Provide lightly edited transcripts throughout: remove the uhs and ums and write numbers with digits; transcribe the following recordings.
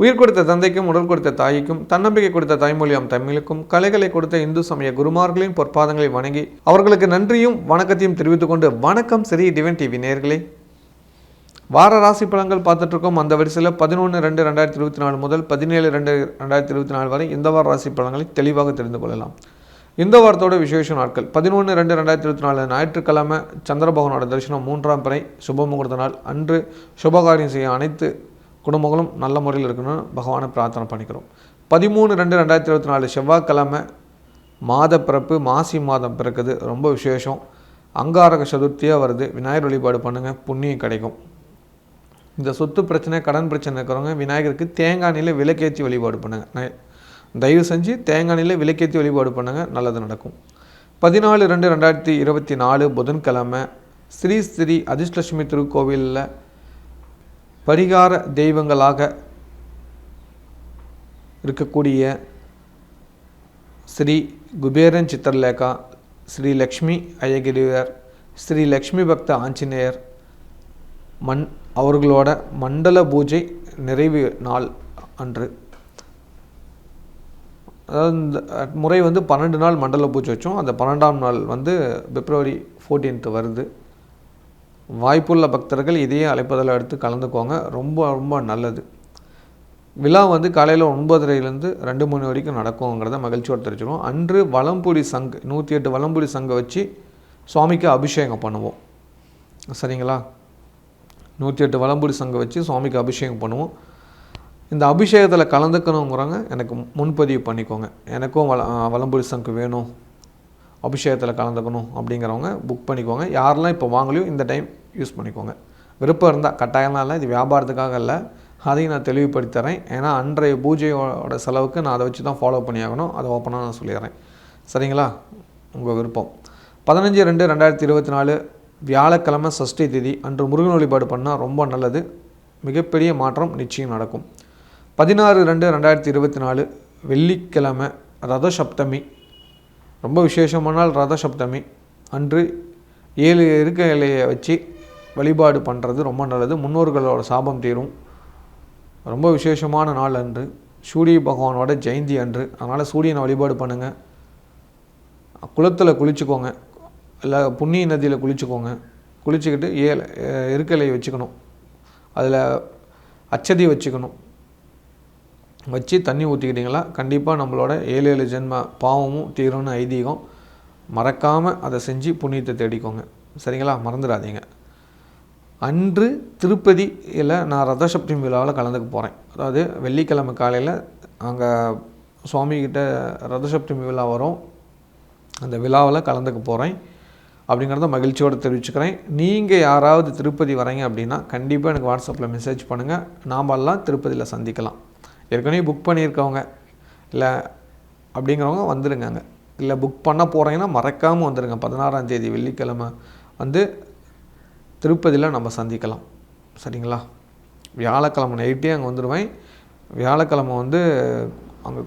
உயிர் கொடுத்த தந்தைக்கும் உடல் கொடுத்த தாய்க்கும் தன்னம்பிக்கை கொடுத்த தாய்மொழியாம் தமிழுக்கும் கலைகளை கொடுத்த இந்து சமய குருமார்களின் பொற்பாதங்களை வணங்கி அவர்களுக்கு நன்றியும் வணக்கத்தையும் தெரிவித்துக் கொண்டு வணக்கம் ஸ்ரீ டிவைன் டிவி நேயர்களே. வார ராசி பலன்கள் பார்த்துட்ருக்கோம். அந்த வரிசையில் 11/2/2024 முதல் 17/2/2024 வரை இந்த வார ராசி பலன்களை தெளிவாக தெரிந்து கொள்ளலாம். இந்த வாரத்தோட விசேஷ நாட்கள் 11/2/2024 ஞாயிற்றுக்கிழமை சந்திர பகவானோட தரிசனம் 3ஆம் பிறை சுப முகூர்த்த நாள். அன்று சுபகாரியம் செய்ய அனைத்து குடும்பங்களும் நல்ல முறையில் இருக்கணும்னு பகவானை பிரார்த்தனை பண்ணிக்கிறோம். 13/2/2024 செவ்வாய்க்கிழமை மாத பிறப்பு, மாசி மாதம் பிறக்குது, ரொம்ப விசேஷம். அங்காரக சதுர்த்தியாக வருது. விநாயகர் வழிபாடு பண்ணுங்கள், புண்ணியம் கிடைக்கும். இந்த சொத்து பிரச்சனை, கடன் பிரச்சனை இருக்கிறவங்க விநாயகருக்கு தேங்காய் எண்ணெயில் விளக்கேற்றி வழிபாடு பண்ணுங்கள். தயவு செஞ்சு தேங்காய் எண்ணெயில் விளக்கேற்றி வழிபாடு பண்ணுங்கள், நல்லது நடக்கும். 14/2/2024 புதன்கிழமை ஸ்ரீ ஸ்ரீ அதிர்ஷ்டலட்சுமி திருக்கோவிலில் பரிகார தெய்வங்களாக இருக்கக்கூடிய ஸ்ரீ குபேரன் சித்திரலேகா, ஸ்ரீ லக்ஷ்மி அயகிரிவர், ஸ்ரீ லக்ஷ்மி பக்த ஆஞ்சநேயர் அவர்களோட மண்டல பூஜை நிறைவு நாள் அன்று. அதாவது இந்த முறை 12 நாள் மண்டல பூஜை வச்சோம். அந்த 12ஆம் நாள் February 14 வருது. வாய்ப்புள்ள பக்தர்கள் இதையே அழைப்பதில் எடுத்து கலந்துக்கோங்க, ரொம்ப ரொம்ப நல்லது. விழா காலையில் 9:30 2 மணி வரைக்கும் நடக்குங்கிறத மகிழ்ச்சியோடு தெரிஞ்சுக்கணும். அன்று வலம்புரி சங்கு 108 வலம்புரி சங்கை வச்சு சுவாமிக்கு அபிஷேகம் பண்ணுவோம். சரிங்களா? 108 வலம்புரி சங்கை வச்சு சுவாமிக்கு அபிஷேகம் பண்ணுவோம். இந்த அபிஷேகத்தில் கலந்துக்கணுங்கிறவங்க எனக்கு முன்பதிவு பண்ணிக்கோங்க. எனக்கும் வலம்புரி சங்கு வேணும், அபிஷேகத்தில் கலந்துக்கணும் அப்படிங்கிறவங்க புக் பண்ணிக்கோங்க. யாரெல்லாம் இப்போ வாங்கலையோ இந்த டைம் யூஸ் பண்ணிக்கோங்க. விருப்பம் இருந்தால், கட்டாயம்லாம் இல்லை, இது வியாபாரத்துக்காக இல்லை, அதையும் நான் தெளிவுபடுத்தி தரேன். ஏன்னா அன்றைய பூஜையோட செலவுக்கு நான் அதை வச்சு தான் ஃபாலோ பண்ணி ஆகணும். அதை ஓப்பனாக நான் சொல்லிடுறேன். சரிங்களா? உங்கள் விருப்பம். 15/2/2024 வியாழக்கிழமை சஷ்டி திதி அன்று முருகன் வழிபாடு பண்ணால் ரொம்ப நல்லது. மிகப்பெரிய மாற்றம் நிச்சயம் நடக்கும். 16/2/2024 வெள்ளிக்கிழமை ரத சப்தமி, ரொம்ப விசேஷமான நாள். ரத சப்தமி அன்று 7 இருக்க இலையை வச்சு வழிபாடு பண்ணுறது ரொம்ப நல்லது. முன்னோர்களோட சாபம் தீரும். ரொம்ப விசேஷமான நாள் அன்று. சூரிய பகவானோட ஜெயந்தி அன்று. அதனால் சூரியனை வழிபாடு பண்ணுங்கள். குளத்தில் குளிச்சுக்கோங்க, இல்லை புண்ணிய நதியில் குளிச்சுக்கோங்க. குளிச்சுக்கிட்டு 7 இருக்க இலையை வச்சுக்கணும். அதில் அச்சதி வச்சுக்கணும். வச்சு தண்ணி ஊற்றிக்கிட்டிங்களா கண்டிப்பாக நம்மளோட 7 ஜென்ம பாவமும் தீரும்னு ஐதீகம். மறக்காமல் அதை செஞ்சு புண்ணியத்தை தேடிக்கோங்க. சரிங்களா? மறந்துடாதீங்க. அன்று திருப்பதியில் நான் ரதசப்தமி விழாவில் கலந்துக்க போகிறேன். அதாவது வெள்ளிக்கிழமை காலையில் அங்கே சுவாமிகிட்ட ரதசப்தமி விழா வரும். அந்த விழாவில் கலந்துக்க போகிறேன் அப்படிங்கிறத மகிழ்ச்சியோடு தெரிவிச்சுக்கிறேன். நீங்கள் யாராவது திருப்பதி வரீங்க அப்படின்னா கண்டிப்பாக எனக்கு வாட்ஸ்அப்பில் மெசேஜ் பண்ணுங்கள். நாமெல்லாம் திருப்பதியில் சந்திக்கலாம். ஏற்கனவே புக் பண்ணியிருக்கவங்க இல்லை அப்படிங்கிறவங்க வந்துடுங்க. இல்லை புக் பண்ண போகிறீங்கன்னா மறக்காமல் வந்துடுங்க. 16ஆம் தேதி வெள்ளிக்கிழமை திருப்பதியில் நம்ம சந்திக்கலாம். சரிங்களா? வியாழக்கிழமை நைட்டே அங்கே வந்துடுவேன். வியாழக்கிழமை அங்கே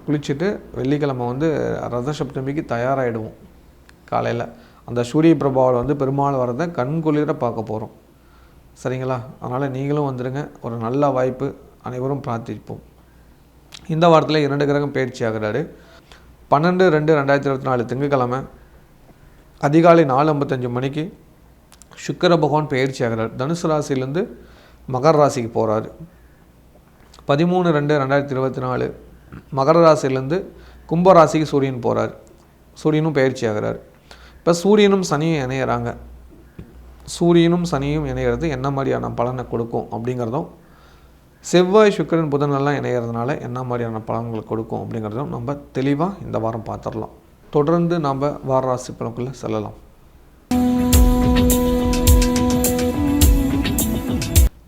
குளிச்சுட்டு வெள்ளிக்கிழமை ரத சப்தமிக்கு தயாராகிடுவோம். காலையில் அந்த சூரிய பிரபாவில் பெருமாள் வரதை கண்குளிர பார்க்க போகிறோம். சரிங்களா? அதனால் நீங்களும் வந்துடுங்க. ஒரு நல்ல வாய்ப்பு. அனைவரும் பிரார்த்திப்போம். இந்த வாரத்தில் 2 கிரகம் பயிற்சி ஆகிறாரு. 12/2/2024 திங்கட்கிழமை அதிகாலை 4:55 மணிக்கு சுக்கிர பகவான் பயிற்சி ஆகிறார். தனுசு ராசியிலேருந்து மகர ராசிக்கு போகிறாரு. 13/2/2024 மகர ராசியிலேருந்து கும்ப ராசிக்கு சூரியன் போகிறார். சூரியனும் பயிற்சி ஆகிறார். இப்போ சூரியனும் சனியும் இணையிறாங்க. சூரியனும் சனியும் இணையிறது என்ன மாதிரியான பலனை கொடுக்கும் அப்படிங்கிறதும், செவ்வாய் சுக்கிரன் புதனெல்லாம் இணையிறதுனால என்ன மாதிரியான பலன்களை கொடுக்கும் அப்படிங்கிறதும் நம்ம தெளிவாக இந்த வாரம் பார்த்துடலாம். தொடர்ந்து நாம் வார ராசி பலனுக்குள்ளே செல்லலாம்.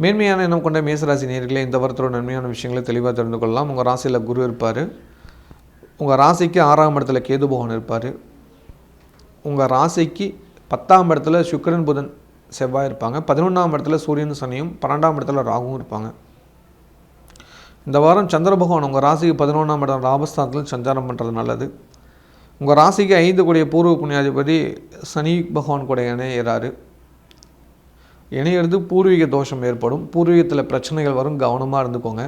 மேன்மையான எண்ணம் கொண்ட மேசராசி நேயர்களே, இந்த வாரத்தோட நன்மையான விஷயங்களை தெளிவாக தெரிந்து கொள்ளலாம். உங்கள் ராசியில் குரு இருப்பார். உங்கள் ராசிக்கு 6ஆம் இடத்துல கேது பகவான் இருப்பார். உங்கள் ராசிக்கு 10ஆம் இடத்துல சுக்கிரன் புதன் செவ்வாய் இருப்பாங்க. 11ஆம் இடத்துல சூரியன் சனியும் 12ஆம் இடத்துல ராகுவும் இருப்பாங்க. இந்த வாரம் சந்திர பகவான் உங்கள் ராசிக்கு 11ஆம் இடம் லாபஸ்தானத்தில் சஞ்சாரம் பண்ணுறது நல்லது. உங்கள் ராசிக்கு 5 கூடிய பூர்வ புண்ணியாதிபதி சனி பகவான் கூட இணையிறாரு. இணையிறது பூர்வீக தோஷம் ஏற்படும். பூர்வீகத்தில் பிரச்சனைகள் வரும், கவனமாக இருந்துக்கோங்க.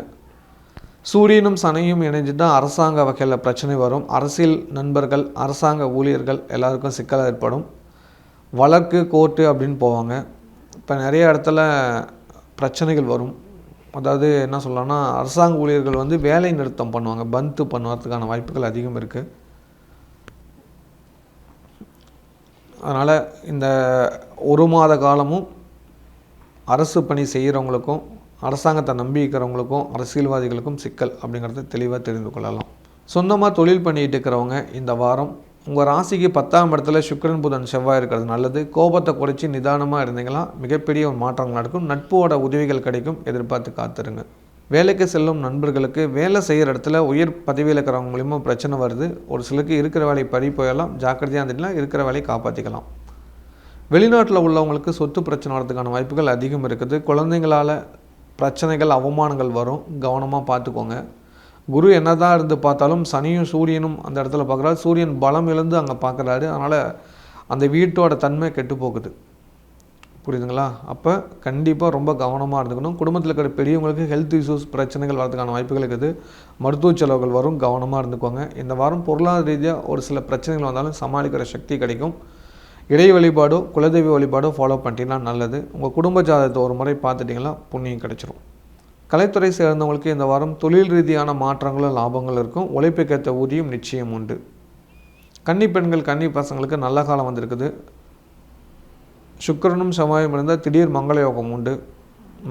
சூரியனும் சனியும் இணைஞ்சுட்டா அரசாங்க வகையில் பிரச்சனை வரும். அரசியல் நண்பர்கள், அரசாங்க ஊழியர்கள் எல்லாருக்கும் சிக்கல் ஏற்படும். வழக்கு, கோர்ட்டு அப்படின்னு போவாங்க. இப்போ நிறைய இடத்துல பிரச்சனைகள் வரும். அதாவது என்ன சொல்லலாம்னா, அரசாங்க ஊழியர்கள் வந்து வேலை நிறுத்தம் பண்ணுவாங்க, பந்து பண்ணுறதுக்கான வாய்ப்புகள் அதிகம் இருக்குது. அதனால் இந்த ஒரு மாத காலமும் அரசு பணி செய்கிறவங்களுக்கும் அரசாங்கத்தை நம்பி இருக்கிறவங்களுக்கும் அரசியல்வாதிகளுக்கும் சிக்கல் அப்படிங்கிறத தெளிவாக தெரிந்து கொள்ளலாம். சொந்தமாக தொழில் பண்ணிகிட்டு இருக்கிறவங்க இந்த வாரம் உங்கள் ராசிக்கு 10ஆம் இடத்துல சுக்கிரன், புதன், செவ்வாய் இருக்கிறது நல்லது. கோபத்தை குறைச்சி நிதானமாக இருந்தீங்களா மிகப்பெரிய ஒரு மாற்றங்கள் நடக்கும். நட்போட உதவிகள் கிடைக்கும். எதிர்பார்த்து காத்துருங்க. வேலைக்கு செல்லும் நண்பர்களுக்கு வேலை செய்கிற இடத்துல உயர் பதவியில் இருக்கிறவங்க மூலிமா பிரச்சனை வருது. ஒரு சிலருக்கு இருக்கிற வேலையை பறி போயெல்லாம். ஜாக்கிரதையாக இருந்துட்டுனா இருக்கிற வேலையை காப்பாற்றிக்கலாம். வெளிநாட்டில் உள்ளவங்களுக்கு சொத்து பிரச்சனை வரதுக்கான வாய்ப்புகள் அதிகம் இருக்குது. குழந்தைங்களால் பிரச்சனைகள், அவமானங்கள் வரும். கவனமாக பார்த்துக்கோங்க. குரு என்ன தான் இருந்து பார்த்தாலும் சனியும் சூரியனும் அந்த இடத்துல பார்க்குறாரு. சூரியன் பலம் இழந்து அங்கே பார்க்குறாரு. அதனால் அந்த வீட்டோட தன்மை கெட்டு போகுது. புரியுதுங்களா? அப்போ கண்டிப்பாக ரொம்ப கவனமாக இருந்துக்கணும். குடும்பத்தில் இருக்கிற பெரியவங்களுக்கு ஹெல்த் இஷ்யூஸ், பிரச்சனைகள் வரதுக்கான வாய்ப்புகள் இருக்குது. மருத்துவ செலவுகள் வரும். கவனமாக இருந்துக்கோங்க. இந்த வாரம் பொருளாதார ரீதியாக ஒரு சில பிரச்சனைகள் வந்தாலும் சமாளிக்கிற சக்தி கிடைக்கும். இறை வழிபாடோ குலதெய்வ வழிபாடோ ஃபாலோ பண்ணிட்டீங்கன்னா நல்லது. உங்கள் குடும்ப ஜாதகத்தை ஒரு முறை பார்த்துட்டிங்கன்னா புண்ணியம் கிடைச்சிரும். கலைத்துறை சேர்ந்தவங்களுக்கு இந்த வாரம் தொழில் ரீதியான மாற்றங்களும் லாபங்கள் இருக்கும். உழைப்புக்கேற்ற ஊதியம் நிச்சயம் உண்டு. கன்னி பெண்கள், கன்னி பசங்களுக்கு நல்ல காலம் வந்திருக்குது. சுக்கிரனும் செவ்வாயும் இருந்தால் திடீர் மங்கள யோகம் உண்டு.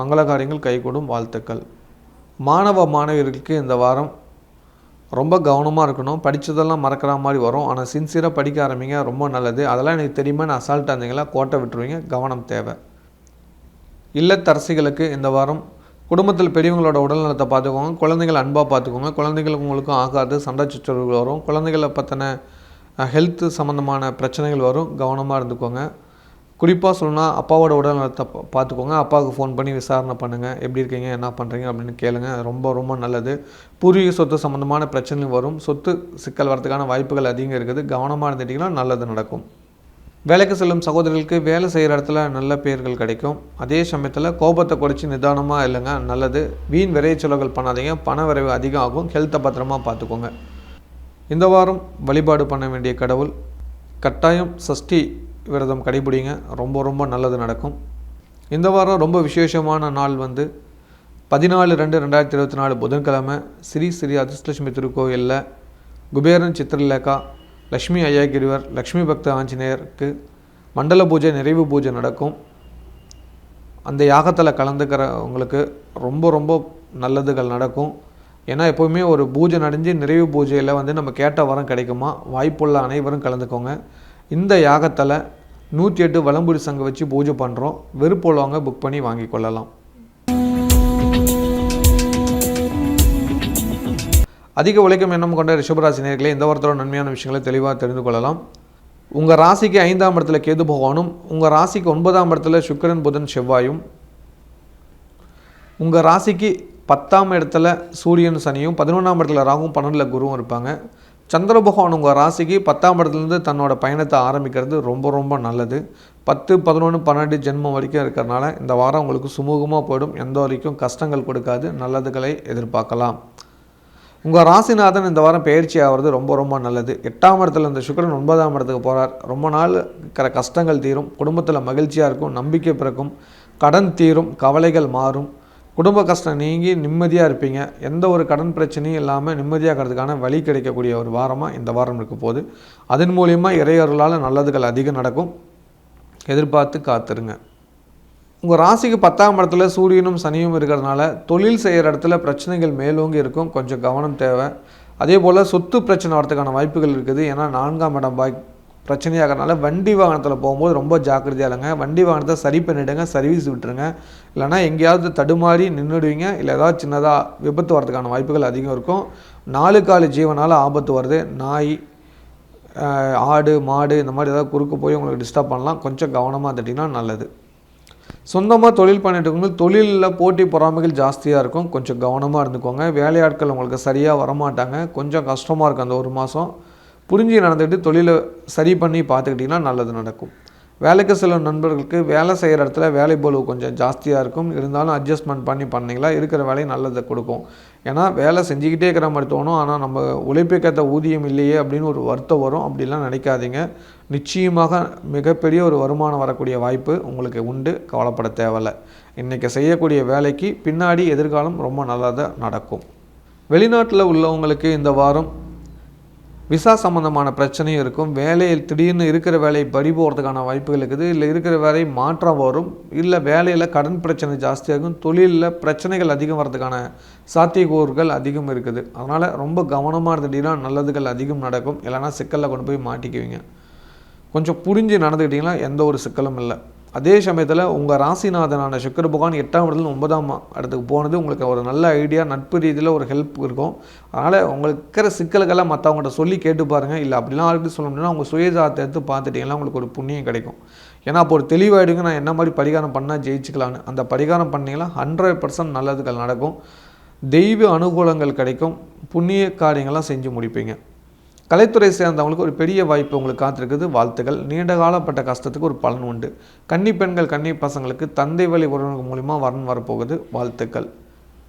மங்கள காரியங்கள் கைகூடும். வாழ்த்துக்கள். மாணவ மாணவியர்களுக்கு இந்த வாரம் ரொம்ப கவனமாக இருக்கணும். படித்ததெல்லாம் மறக்கிற மாதிரி வரும். ஆனால் சின்சியராக படிக்க ஆரம்பிங்க. ரொம்ப நல்லது. அதெல்லாம் எனக்கு தெரியுமா, நான் அசால்ட்டாக இருந்தீங்களா கோட்டை விட்டுருவீங்க. கவனம் தேவை. இல்லத்தரசிகளுக்கு இந்த வாரம் குடும்பத்தில் பெரியவங்களோட உடல்நலத்தை பார்த்துக்கோங்க. குழந்தைகள் அன்பாக பார்த்துக்கோங்க. குழந்தைகளுக்கு உங்களுக்கும் ஆகாது. சண்டை சச்சரவுகள் வரும். குழந்தைகளை பற்றின ஹெல்த்து சம்மந்தமான பிரச்சனைகள் வரும். கவனமாக இருந்துக்கோங்க. குறிப்பாக சொல்லணும்னா அப்பாவோட உடல்நலத்தை பார்த்துக்கோங்க. அப்பாவுக்கு ஃபோன் பண்ணி விசாரணை பண்ணுங்கள். எப்படி இருக்கீங்க, என்ன பண்ணுறீங்க அப்படின்னு கேளுங்க. ரொம்ப ரொம்ப நல்லது. பூர்வீக சொத்து சம்மந்தமான பிரச்சனைகள் வரும். சொத்து சிக்கல் வரதுக்கான வாய்ப்புகள் அதிகம் இருக்குது. கவனமாக இருந்துட்டிங்கன்னா நல்லது நடக்கும். வேலைக்கு செல்லும் சகோதரர்களுக்கு வேலை செய்கிற இடத்துல நல்ல பேர்கள் கிடைக்கும். அதே சமயத்தில் கோபத்தை குறைச்சி நிதானமாக இல்லைங்க நல்லது. வீண் விரைய செலவுகள் பண்ணாதீங்க. பண விரைவு அதிகம் ஆகும். ஹெல்த்தை பத்திரமா பார்த்துக்கோங்க. இந்த வாரம் வழிபாடு பண்ண வேண்டிய கடவுள் கட்டாயம் சஷ்டி விரதம் கடைபிடிங்க. ரொம்ப ரொம்ப நல்லது நடக்கும். இந்த வாரம் ரொம்ப விசேஷமான நாள் வந்து 14/2/2024 புதன்கிழமை ஸ்ரீ ஸ்ரீ அதிர்ஷ்டலட்சுமி திருக்கோயிலில் குபேரன் சித்திரலேகா லக்ஷ்மி ஐயாகிரிவர் லக்ஷ்மி பக்த ஆஞ்சநேயருக்கு மண்டல பூஜை, நிறைவு பூஜை நடக்கும். அந்த யாகத்தில் கலந்துக்கிறவங்களுக்கு ரொம்ப ரொம்ப நல்லதுகள் நடக்கும். ஏன்னா எப்போவுமே ஒரு பூஜை நடந்து நிறைவு பூஜையில் வந்து நம்ம கேட்ட வரம் கிடைக்குமா. வாய்ப்புள்ள அனைவரும் கலந்துக்கோங்க. இந்த யாகத்தில் 108 வலம்புரி சங்கு வச்சு பூஜை பண்ணுறோம். வெறுப்புள்ளவங்க புக் பண்ணி வாங்கி கொள்ளலாம். அதிக உழைக்கும் எண்ணம் கொண்ட ரிஷபராசி நேயர்களே, இந்த வாரத்தோட நன்மையான விஷயங்களை தெளிவாக தெரிந்து கொள்ளலாம். உங்கள் ராசிக்கு 5ஆம் இடத்துல கேது பகவானும், உங்கள் ராசிக்கு 9ஆம் இடத்துல சுக்கிரன், புதன், செவ்வாயும், உங்கள் ராசிக்கு 10ஆம் இடத்துல சூரியன், சனியும், 11ஆம் இடத்துல ராகுவும், 12ல் குருவும் இருப்பாங்க. சந்திர பகவான் உங்கள் ராசிக்கு 10ஆம் இடத்துலேருந்து தன்னோட பயணத்தை ஆரம்பிக்கிறது ரொம்ப ரொம்ப நல்லது. 10, 11, 12 ஜென்மம் வரைக்கும் இருக்கிறனால இந்த வாரம் உங்களுக்கு சுமூகமாக போயிடும். எந்த வரைக்கும் கஷ்டங்கள் கொடுக்காது. நல்லதுகளை எதிர்பார்க்கலாம். உங்கள் ராசிநாதன் இந்த வாரம் பயிற்சி ஆகிறது ரொம்ப ரொம்ப நல்லது. 8ஆம் இடத்துல இந்த சுக்கிரன் 9ஆம் இடத்துக்கு போகிறார். ரொம்ப நாள் இருக்கிற கஷ்டங்கள் தீரும். குடும்பத்தில் மகிழ்ச்சியாக இருக்கும். நம்பிக்கை பிறக்கும். கடன் தீரும். கவலைகள் மாறும். குடும்ப கஷ்டம் நீங்கி நிம்மதியாக இருப்பீங்க. எந்த ஒரு கடன் பிரச்சனையும் இல்லாமல் நிம்மதியாக இருக்கிறதுக்கான வழி கிடைக்கக்கூடிய ஒரு வாரமாக இந்த வாரம் இருக்க போகுது. அதன் மூலியமாக இறையருளால் நல்லதுகள் அதிகம் நடக்கும். எதிர்பார்த்து காத்துருங்க. உங்கள் ராசிக்கு 10ஆம் இடத்துல சூரியனும் சனியும் இருக்கிறதுனால தொழில் செய்கிற இடத்துல பிரச்சனைகள் மேலோங்கி இருக்கும். கொஞ்சம் கவனம் தேவை. அதே போல் சொத்து பிரச்சனை வரதுக்கான வாய்ப்புகள் இருக்குது. ஏன்னா 4ஆம் இடம் பிரச்சனையாகிறதுனால வண்டி வாகனத்தில் போகும்போது ரொம்ப ஜாக்கிரதையாக இல்லைங்க. வண்டி வாகனத்தை சரி பண்ணிவிடுங்க. சர்வீஸ் விட்டுருங்க. இல்லைனா எங்கேயாவது தடுமாறி நின்றுடுவீங்க. இல்லை ஏதாவது சின்னதாக விபத்து வரதுக்கான வாய்ப்புகள் அதிகம் இருக்கும். 4 கால ஜீவனால் ஆபத்து வருது. நாய், ஆடு, மாடு இந்த மாதிரி ஏதாவது குறுக்கு போய் உங்களுக்கு டிஸ்டர்ப் பண்ணலாம். கொஞ்சம் கவனமாக இருந்துட்டிங்கன்னா நல்லது. சொந்தமாக தொழில் பண்ணிட்டு இருக்கவங்க தொழிலில் போட்டி பொறாமைகள் ஜாஸ்தியாக இருக்கும். கொஞ்சம் கவனமாக இருந்துக்கோங்க. வேலையாட்கள் உங்களுக்கு சரியாக வரமாட்டாங்க. கொஞ்சம் கஷ்டமாக இருக்கும். அந்த ஒரு மாதம் புரிஞ்சு நடந்துக்கிட்டு தொழிலை சரி பண்ணி பார்த்துக்கிட்டிங்கன்னா நல்லது நடக்கும். வேலைக்கு செல்லும் நண்பர்களுக்கு வேலை செய்கிற இடத்துல வேலை பளு கொஞ்சம் ஜாஸ்தியாக இருக்கும். இருந்தாலும் அட்ஜஸ்ட்மெண்ட் பண்ணிங்களா இருக்கிற வேலையை நல்லதை கொடுக்கும். ஏன்னா வேலை செஞ்சுக்கிட்டே இருக்கிற மாதிரி தோணும். ஆனால் நம்ம உழைப்புக்கேற்ற ஊதியம் இல்லையே அப்படின்னு ஒரு வருத்தம் வரும். அப்படிலாம் நினைக்காதீங்க. நிச்சயமாக மிகப்பெரிய ஒரு வருமானம் வரக்கூடிய வாய்ப்பு உங்களுக்கு உண்டு. கவலைப்பட தேவையில்லை. இன்றைக்கி செய்யக்கூடிய வேலைக்கு பின்னாடி எதிர்காலம் ரொம்ப நல்லதாக நடக்கும். வெளிநாட்டில் உள்ளவங்களுக்கு இந்த வாரம் விசா சம்மந்தமான பிரச்சனையும் இருக்கும். வேலையில் திடீர்னு இருக்கிற வேலையை பறி போகிறதுக்கான வாய்ப்புகள் இருக்குது. இல்லை இருக்கிற வேலையை மாற்றம் வரும். இல்லை வேலையில் கடன் பிரச்சனை ஜாஸ்தியாகும். தொழிலில் பிரச்சனைகள் அதிகம் வர்றதுக்கான சாத்தியக்கூறுகள் அதிகம் இருக்குது. அதனால் ரொம்ப கவனமாக இருந்துட்டிங்கன்னா நல்லதுகள் அதிகம் நடக்கும். இல்லைனா சிக்கலில் கொண்டு போய் மாட்டிக்குவீங்க. கொஞ்சம் புரிஞ்சு நடந்துக்கிட்டிங்கன்னா எந்த ஒரு சிக்கலும் இல்லை. அதே சமயத்தில் உங்கள் ராசிநாதனான சுக்கிர பகவான் 8ஆம் இடத்துல 9ஆம் இடத்துக்கு போனது உங்களுக்கு ஒரு நல்ல ஐடியா, நட்பு ரீதியில் ஒரு ஹெல்ப் இருக்கும். அதனால் உங்களுக்கு இருக்கிற சிக்கல்களை மற்றவங்கள்ட்ட சொல்லி கேட்டு பாருங்கள். இல்லை அப்படிலாம் ஆல்ரெடி சொல்ல முடியும்னா உங்கள் சுயஜாதத்தை எடுத்து பார்த்துட்டிங்கன்னா உங்களுக்கு ஒரு புண்ணியம் கிடைக்கும். ஏன்னா அப்போ ஒரு தெளிவாயிடுங்க, நான் என்ன மாதிரி பரிகாரம் பண்ணால் ஜெயிச்சுக்கலான்னு. அந்த பரிகாரம் பண்ணிங்கன்னா 100% நல்லதுகள் நடக்கும். தெய்வ அனுகூலங்கள் கிடைக்கும். புண்ணிய காரியங்கள்லாம் செஞ்சு முடிப்பீங்க. கலைத்துறை சேர்ந்தவங்களுக்கு ஒரு பெரிய வாய்ப்பு உங்களுக்கு காத்திருக்குது. வாழ்த்துக்கள். நீண்ட காலப்பட்ட கஷ்டத்துக்கு ஒரு பலன் உண்டு. கன்னி பெண்கள் கன்னி பசங்களுக்கு தந்தை வழி உறவுகள் மூலிமா வரன் வரப்போகுது. வாழ்த்துக்கள்.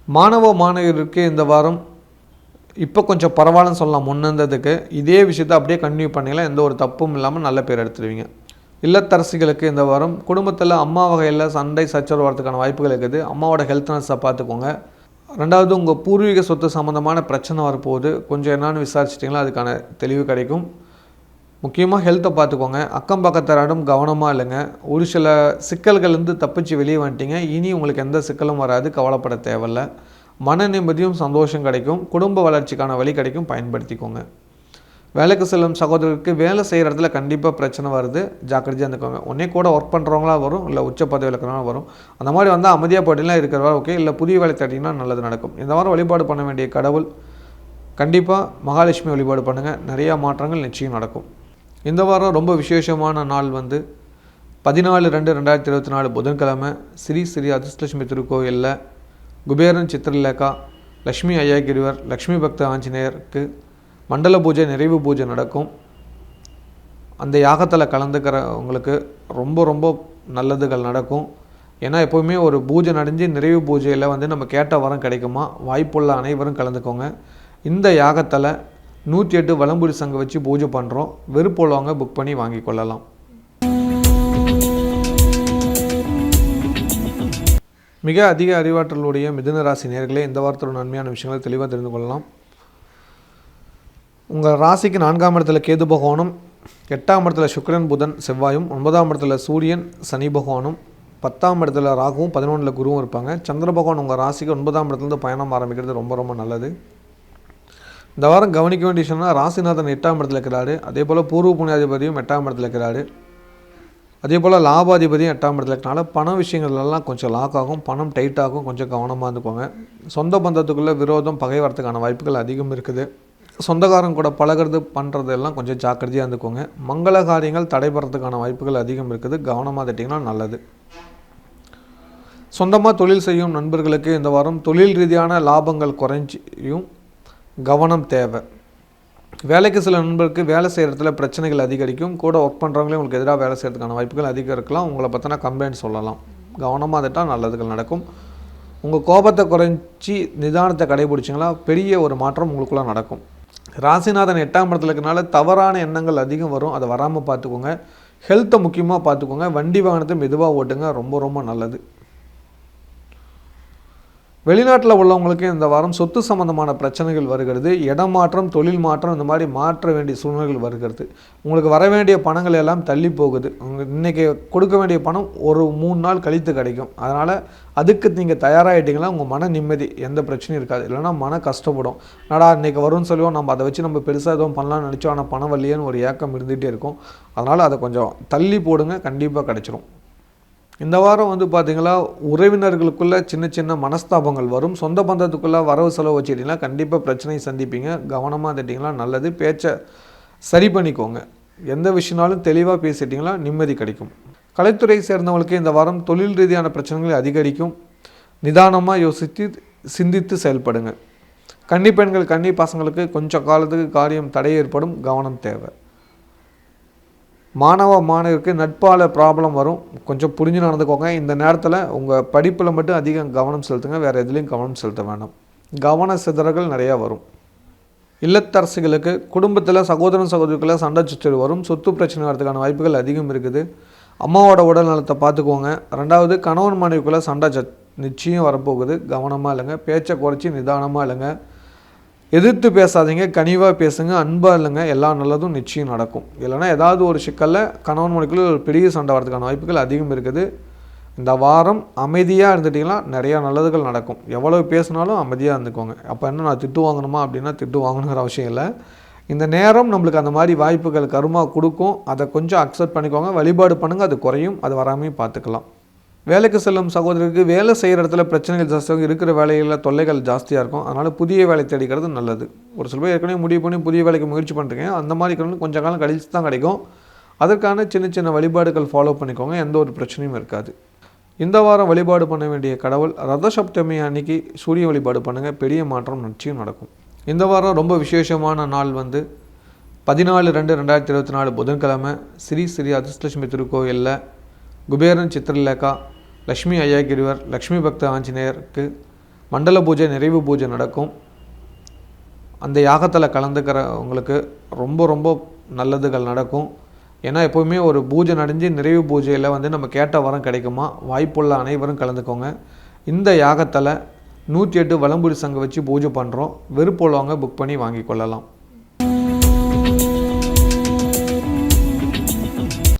மாணவ மாணவருக்கு இந்த வாரம் இப்போ கொஞ்சம் பரவாயில்லன்னு சொல்லலாம். முன்னந்ததுக்கு இதே விஷயத்தை அப்படியே கன்டினியூ பண்ணிக்கலாம். எந்த ஒரு தப்பும் இல்லாமல் நல்ல பேர் எடுத்துருவீங்க. இல்லத்தரசிகளுக்கு இந்த வாரம் குடும்பத்தில் அம்மா வகையில் சண்டை சச்சரவு வரதுக்கான வாய்ப்புகள் இருக்குது. அம்மாவோட ஹெல்த்னஸை பார்த்துக்கோங்க. ரெண்டாவது, உங்கள் பூர்வீக சொத்து சம்மந்தமான பிரச்சனை வரப்போகுது. கொஞ்சம் என்னான்னு விசாரிச்சிட்டிங்களா அதுக்கான தெளிவு கிடைக்கும். முக்கியமாக ஹெல்த்தை பார்த்துக்கோங்க. அக்கம் பக்கத்தாரிடம் கவனமாக இல்லைங்க. ஒரு சில சிக்கல்கள்லேருந்து தப்பிச்சு வெளியே வந்துட்டீங்க. இனி உங்களுக்கு எந்த சிக்கலும் வராது. கவலைப்பட தேவையில்லை. மன நிம்மதியும் சந்தோஷம் கிடைக்கும். குடும்ப வளர்ச்சிக்கான வழி கிடைக்கும். பயன்படுத்திக்கோங்க. வேலைக்கு செல்லும் சகோதரருக்கு வேலை செய்கிற இடத்துல கண்டிப்பாக பிரச்சனை வருது. ஜாக்கிரதையாக இருந்துக்கோங்க. உடனே கூட ஒர்க் பண்ணுறவங்களா வரும். இல்லை உச்ச பதவியில் இருக்கிறவங்களா வரும். அந்த மாதிரி வந்தால் அமைதியாக போட்டிலாம் இருக்கிறவா ஓகே. இல்லை புதிய வேலை தேடிங்கன்னா நல்லது நடக்கும். இந்த வாரம் வழிபாடு பண்ண வேண்டிய கடவுள் கண்டிப்பாக மகாலட்சுமி வழிபாடு பண்ணுங்கள். நிறையா மாற்றங்கள் நிச்சயம் நடக்கும். இந்த வாரம் ரொம்ப விசேஷமான நாள் 14/2/2024 புதன்கிழமை ஸ்ரீ ஸ்ரீ அதிர்ஷ்டலட்சுமி திருக்கோயிலில் குபேரன் சித்திரலேகா லக்ஷ்மி ஐயாகிரிவர் லக்ஷ்மி பக்த ஆஞ்சநேயருக்கு மண்டல பூஜை நிறைவு பூஜை நடக்கும். அந்த யாகத்தில் கலந்துக்கிறவங்களுக்கு ரொம்ப ரொம்ப நல்லதுகள் நடக்கும். ஏன்னா எப்போவுமே ஒரு பூஜை நடந்து நிறைவு பூஜையில் நம்ம கேட்ட வரம் கிடைக்குமா. வாய்ப்புள்ள அனைவரும் கலந்துக்கோங்க. இந்த யாகத்தில் 108 வலம்புரி சங்கம் வச்சு பூஜை பண்ணுறோம். வெறுப்புள்ளவங்க புக் பண்ணி வாங்கி கொள்ளலாம். மிக அதிக அறிவாற்றலுடைய மிதுன ராசி நேயர்களே, இந்த வாரத்தோட நன்மையான விஷயங்களை தெளிவாக தெரிந்து கொள்ளலாம். உங்கள் ராசிக்கு 4ஆம் இடத்துல கேது பகவானும், 8ஆம் இடத்துல சுக்கிரன் புதன் செவ்வாயும், 9ஆம் இடத்துல சூரியன் சனி பகவானும், 10ஆம் இடத்துல ராகுவும், 11ல் குருவும் இருப்பாங்க. சந்திர பகவான் உங்கள் ராசிக்கு 9ஆம் இடத்துலேருந்து பயணம் ஆரம்பிக்கிறது ரொம்ப ரொம்ப நல்லது. இந்த வாரம் கவனிக்க வேண்டிய விஷயம்னா ராசிநாதன் 8ஆம் இடத்துல இருக்கிறாரு. அதே போல் பூர்வ புண்ணியாதிபதியும் 8ஆம் இடத்துல இருக்கிறாரு. அதே போல் லாபாதிபதியும் 8ஆம் இடத்துல இருக்கனால பண விஷயங்கள்லாம் கொஞ்சம் லாக் ஆகும். பணம் டைட் ஆகும். கொஞ்சம் கவனமாக இருந்துக்கோங்க. சொந்த பந்தத்துக்குள்ளே விரோதம் பகை வரத்துக்கான வாய்ப்புகள் அதிகம் இருக்குது. சொந்தக்காரங்க கூட பழகிறது பண்ணுறது எல்லாம் கொஞ்சம் ஜாக்கிரதையாக இருந்துக்கோங்க. மங்கள காரியங்கள் தடைபடுறதுக்கான வாய்ப்புகள் அதிகம் இருக்குது. கவனமாக தட்டிங்கன்னா நல்லது. சொந்தமாக தொழில் செய்யும் நண்பர்களுக்கு இந்த வாரம் தொழில் ரீதியான லாபங்கள் குறைஞ்சியும் கவனம் தேவை. வேலைக்கு சில நண்பருக்கு வேலை செய்கிற இடத்துல பிரச்சனைகள் அதிகரிக்கும். கூட ஒர்க் பண்ணுறவங்களே உங்களுக்கு எதிராக வேலை செய்கிறதுக்கான வாய்ப்புகள் அதிகம் இருக்கலாம். உங்களை பற்றின கம்ப்ளைண்ட் சொல்லலாம். கவனமாக தட்டால் நல்லதுகள் நடக்கும். உங்கள் கோபத்தை குறைச்சி நிதானத்தை கடைபிடிச்சிங்களா பெரிய ஒரு மாற்றம் உங்களுக்குள்ளே நடக்கும். ராசிநாதன் 8ஆம் இடத்துல இருக்கிறனால தவறான எண்ணங்கள் அதிகம் வரும். அதை வராமல் பார்த்துக்கோங்க. ஹெல்த்தை முக்கியமாக பார்த்துக்கோங்க. வண்டி வாகனத்தை மெதுவாக ஓட்டுங்க. ரொம்ப ரொம்ப நல்லது. வெளிநாட்டில் உள்ளவங்களுக்கு இந்த வாரம் சொத்து சம்பந்தமான பிரச்சனைகள் வருகிறது. இடமாற்றம், தொழில் மாற்றம், இந்த மாதிரி மாற்ற வேண்டிய சூழ்நிலைகள் வருகிறது. உங்களுக்கு வர வேண்டிய பணங்கள் எல்லாம் தள்ளி போகுது. இன்றைக்கி கொடுக்க வேண்டிய பணம் ஒரு 3 நாள் கழித்து கிடைக்கும். அதனால் அதுக்கு நீங்கள் தயாராகிட்டிங்கன்னா உங்கள் மன நிம்மதி எந்த பிரச்சனையும் இருக்காது. இல்லைனா மன கஷ்டப்படும். நடா இன்றைக்கி வரும்னு சொல்லுவோம், நம்ம அதை வச்சு நம்ம பெருசாக எதுவும் பண்ணலாம்னு நினச்சோம், ஆனால் பணம் வரலையேன்னு ஒரு ஏக்கம் இருந்துகிட்டே இருக்கும். அதனால் அதை கொஞ்சம் தள்ளி போடுங்க. கண்டிப்பாக கிடைச்சிரும். இந்த வாரம் பார்த்திங்களா உறவினர்களுக்குள்ளே சின்ன சின்ன மனஸ்தாபங்கள் வரும். சொந்த பந்தத்துக்குள்ளே வரவு செலவு வச்சுட்டிங்கன்னா கண்டிப்பாக பிரச்சனையை சந்திப்பீங்க. கவனமாக தட்டிங்களா நல்லது. பேச்சை சரி பண்ணிக்கோங்க. எந்த விஷயனாலும் தெளிவாக பேசிட்டிங்களா நிம்மதி கிடைக்கும். கலைத்துறை சேர்ந்தவங்களுக்கு இந்த வாரம் தொழில் ரீதியான பிரச்சனைகள் அதிகரிக்கும். நிதானமாக யோசித்து சிந்தித்து செயல்படுங்க. கன்னி பெண்கள் கன்னி பசங்களுக்கு கொஞ்சம் காலத்துக்கு காரியம் தடை ஏற்படும். கவனம் தேவை. மாணவருக்கு நட்பால் ப்ராப்ளம் வரும், கொஞ்சம் புரிஞ்சு நடந்துக்கோங்க. இந்த நேரத்தில் உங்கள் படிப்பில் மட்டும் அதிகம் கவனம் செலுத்துங்க, வேறு எதுலேயும் கவனம் செலுத்த வேண்டாம். கவன சிதறல்கள் நிறையா வரும். இல்லத்தரசிகளுக்கு குடும்பத்தில் சகோதரன் சகோதரிக்குள்ளே சண்டை சச்சரவு வரும், சொத்து பிரச்சனை வரதுக்கான வாய்ப்புகள் அதிகம் இருக்குது. அம்மாவோட உடல் நலத்தை பார்த்துக்கோங்க. ரெண்டாவது, கணவன் மனைவிக்குள்ளே சண்டை நிச்சயம் வரப்போகுது, கவனமாக இல்லைங்க. பேச்சை குறைச்சி நிதானமாக இல்லைங்க. எதிர்த்து பேசாதீங்க, கனிவாக பேசுங்க, அன்பாக இல்லைங்க. எல்லா நல்லதும் நிச்சயம் நடக்கும். இல்லைனா ஏதாவது ஒரு சிக்கலில் கணவன் மனைவிக்குள்ளே ஒரு பெரிய சண்டை வரதுக்கான வாய்ப்புகள் அதிகம் இருக்குது. இந்த வாரம் அமைதியாக இருந்துட்டிங்கன்னா நிறையா நல்லதுகள் நடக்கும். எவ்வளவு பேசினாலும் அமைதியாக இருந்துக்கோங்க. அப்போ என்ன, நான் திட்டு வாங்கணுமா அப்படின்னா திட்டு வாங்கணுங்கிற அவசியம் இல்லை. இந்த நேரம் நம்மளுக்கு அந்த மாதிரி வாய்ப்புகள் கருமா கொடுக்கும். அதை கொஞ்சம் அக்செப்ட் பண்ணிக்கோங்க, வழிபாடு பண்ணுங்கள், அது குறையும், அது வராமையும் பார்த்துக்கலாம். வேலைக்கு செல்லும் சகோதரருக்கு வேலை செய்கிற இடத்துல பிரச்சனைகள் ஜாஸ்தியாக இருக்கிற வேலைகளில் தொல்லைகள் ஜாஸ்தியாக இருக்கும். அதனால் புதிய வேலை தேடிக்கிறது நல்லது. ஒரு சில பேர் ஏற்கனவே முடிவு பண்ணி புதிய வேலைக்கு முயற்சி பண்ணுறீங்க, அந்த மாதிரி கொஞ்சம் காலம் கழிச்சு தான் கிடைக்கும். அதற்கான சின்ன சின்ன வழிபாடுகள் ஃபாலோ பண்ணிக்கோங்க, எந்த ஒரு பிரச்சனையும் இருக்காது. இந்த வாரம் வழிபாடு பண்ண வேண்டிய கடவுள் ரத சப்தமி அன்னைக்கு சூரிய வழிபாடு பண்ணுங்கள், பெரிய மாற்றம் நிச்சயம் நடக்கும். இந்த வாரம் ரொம்ப விசேஷமான நாள் 14/2/2024 புதன்கிழமை ஸ்ரீ ஸ்ரீ அதிர்ஷ்டலட்சுமி திருக்கோயிலில் குபேரன் சித்திரலேகா லக்ஷ்மி ஐயாகிரிவர் லக்ஷ்மி பக்த ஆஞ்சநேயருக்கு மண்டல பூஜை நிறைவு பூஜை நடக்கும். அந்த யாகத்தில் கலந்துக்கிறவங்களுக்கு ரொம்ப ரொம்ப நல்லதுகள் நடக்கும். ஏன்னா எப்போவுமே ஒரு பூஜை நடந்து நிறைவு பூஜையில் நம்ம கேட்ட வரம் கிடைக்குமா, வாய்ப்புள்ள அனைவரும் கலந்துக்கோங்க. இந்த யாகத்தில் 108 வலம்புரி சங்கம் வச்சு பூஜை பண்ணுறோம். விருப்பமுள்ளவங்க புக் பண்ணி வாங்கி கொள்ளலாம்.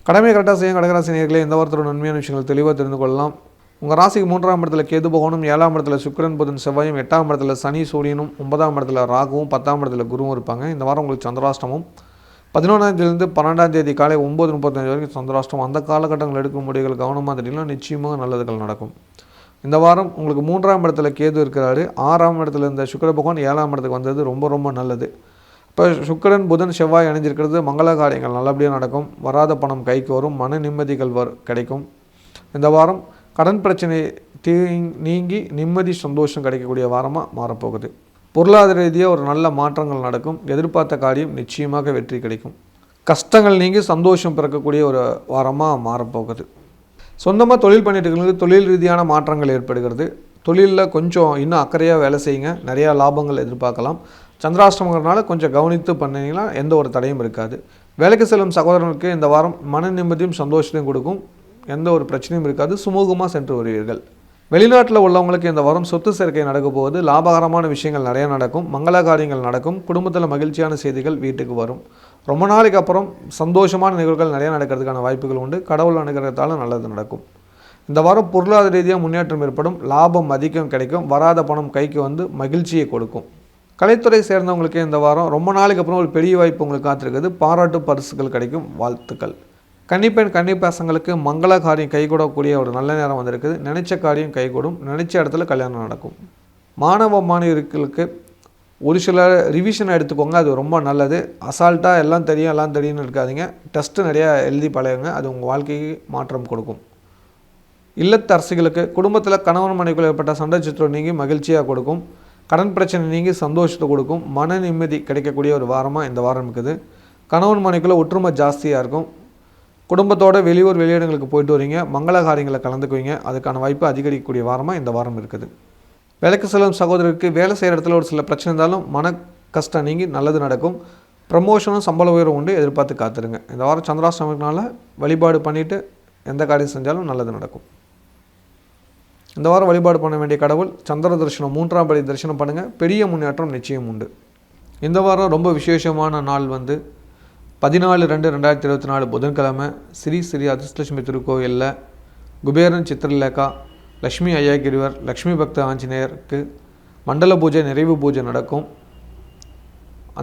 கடமை கரெக்டாக செய்யும் கடகராசி நேயர்களே, இந்த வாரத்தோட நன்மையான விஷயங்கள் தெளிவாக தெரிந்து கொள்ளலாம். உங்கள் ராசிக்கு 3ஆம் இடத்துல கேது பகவானும், 7ஆம் இடத்துல சுக்கிரன் புதன் செவ்வாயும், 8ஆம் இடத்துல சனி சூரியனும், 9ஆம் இடத்துல ராகுவும், 10ஆம் இடத்துல குருவும் இருப்பாங்க. இந்த வாரம் உங்களுக்கு சந்திராஷ்டமம் 11ஆம் தேதியிலிருந்து 12ஆம் தேதி காலை 9:35 வரைக்கும் சந்திராஷ்டமம். அந்த காலகட்டங்கள் எடுக்கும் முடிவுகள் கவனமாக தெரியும், நிச்சயமாக நல்லதுகள் நடக்கும். இந்த வாரம் உங்களுக்கு 3ஆம் இடத்துல கேது இருக்கிறாரு. 6ஆம் இடத்துல இருந்த சுக்கிர பகவான் 7ஆம் இடத்துக்கு வந்தது ரொம்ப ரொம்ப நல்லது. இப்போ சுக்கிரன் புதன் செவ்வாய் அணிஞ்சிருக்கிறது மங்கள காரியங்கள் நல்லபடியாக நடக்கும். வராத பணம் கைக்கு வரும், மன நிம்மதிகள் கிடைக்கும். இந்த வாரம் கடன் பிரச்சனை நீங்கி நிம்மதி சந்தோஷம் கிடைக்கக்கூடிய வாரமாக மாறப்போகுது. பொருளாதார ரீதியாக ஒரு நல்ல மாற்றங்கள் நடக்கும். எதிர்பார்த்த காரியம் நிச்சயமாக வெற்றி கிடைக்கும். கஷ்டங்கள் நீங்கி சந்தோஷம் பிறக்கக்கூடிய ஒரு வாரமாக மாறப்போகுது. சொந்தமாக தொழில் பண்ணிட்டு இருக்கிறவங்களுக்கு தொழில் ரீதியான மாற்றங்கள் ஏற்படுகிறது. தொழிலில் கொஞ்சம் இன்னும் அக்கறையாக வேலை செய்யுங்க, நிறையா லாபங்கள் எதிர்பார்க்கலாம். சந்திராஷ்டமங்கிறனால கொஞ்சம் கவனித்து பண்ணிங்கன்னா எந்த ஒரு தடையும் இருக்காது. வேலைக்கு செல்லும் சகோதரனுக்கு இந்த வாரம் மன நிம்மதியும் சந்தோஷத்தையும் கொடுக்கும். எந்த ஒரு பிரச்சனையும் இருக்காது, சுமூகமாக சென்று வருவீர்கள். வெளிநாட்டில் உள்ளவங்களுக்கு இந்த வாரம் சொத்து சேர்க்கை நடக்க போகுது. லாபகரமான விஷயங்கள் நிறையா நடக்கும், மங்கள காரியங்கள் நடக்கும், குடும்பத்தில் மகிழ்ச்சியான செய்திகள் வீட்டுக்கு வரும். ரொம்ப நாளைக்கு அப்புறம் சந்தோஷமான நிகழ்வுகள் நிறையா நடக்கிறதுக்கான வாய்ப்புகள் உண்டு. கடவுள் அனுகிரகத்தால் நல்லது நடக்கும். இந்த வாரம் பொருளாதார ரீதியாக முன்னேற்றம் ஏற்படும், லாபம் அதிகம் கிடைக்கும், வராத பணம் கைக்கு வந்து மகிழ்ச்சியை கொடுக்கும். கலைத்துறை சேர்ந்தவங்களுக்கு இந்த வாரம் ரொம்ப நாளைக்கு அப்புறம் ஒரு பெரிய வாய்ப்பு உங்களுக்கு காத்திருக்குது. பாராட்டு பரிசுகள் கிடைக்கும், வாழ்த்துக்கள். கன்னிப்பெண் கன்னிப்பாசங்களுக்கு மங்கள காரியம் கைகூடக்கூடிய ஒரு நல்ல நேரம் வந்திருக்குது. நினைச்ச காரியம் கைகூடும், நினைச்ச இடத்துல கல்யாணம் நடக்கும். மாணவர்களுக்கு ஒரு சில ரிவிஷன் எடுத்துக்கோங்க, அது ரொம்ப நல்லது. அசால்ட்டாக எல்லாம் தெரியும்னு இருக்காதிங்க. டெஸ்ட்டு நிறையா எழுதி பழகுங்க, அது உங்கள் வாழ்க்கைக்கு மாற்றம் கொடுக்கும். இல்லத்தரசிகளுக்கு குடும்பத்தில் கணவன் மனைவிக்குள் ஏற்பட்ட சண்டை சச்சரவு நீங்கி மகிழ்ச்சியாக கொடுக்கும். கடன் பிரச்சனை நீங்கி சந்தோஷத்தை கொடுக்கும். மன நிம்மதி கிடைக்கக்கூடிய ஒரு வாரமாக இந்த வாரம் இருக்குது. கணவன் மனைவிக்குள்ளே ஒற்றுமை ஜாஸ்தியாக இருக்கும். குடும்பத்தோட வெளியிடங்களுக்கு போயிட்டு வரீங்க, மங்கள காரியங்களை கலந்துக்குவீங்க, அதுக்கான வாய்ப்பு அதிகரிக்கக்கூடிய வாரமாக இந்த வாரம் இருக்குது. வேலைக்கு செல்லும் சகோதரருக்கு வேலை செய்கிற இடத்துல ஒரு சில பிரச்சனை இருந்தாலும் மன கஷ்டம் நீங்கி நல்லது நடக்கும். ப்ரமோஷனும் சம்பள உயர்வு உண்டு, எதிர்பார்த்து காத்துருங்க. இந்த வாரம் சந்திராஷ்டமத்தினால வழிபாடு பண்ணிவிட்டு எந்த காரியம் செஞ்சாலும் நல்லது நடக்கும். இந்த வாரம் வழிபாடு பண்ண வேண்டிய கடவுள் சந்திர தரிசனம் 3ஆம் படி தரிசனம் பண்ணுங்கள், பெரிய முன்னேற்றம் நிச்சயம் உண்டு. இந்த வாரம் ரொம்ப விசேஷமான நாள் 14/2/2024 புதன்கிழமை ஸ்ரீ ஸ்ரீ அதிர்ஷ்டலட்சுமி திருக்கோயிலில் குபேரன் சித்திரலேகா லக்ஷ்மி ஐயாகிரிவர் லக்ஷ்மி பக்த ஆஞ்சநேயருக்கு மண்டல பூஜை நிறைவு பூஜை நடக்கும்.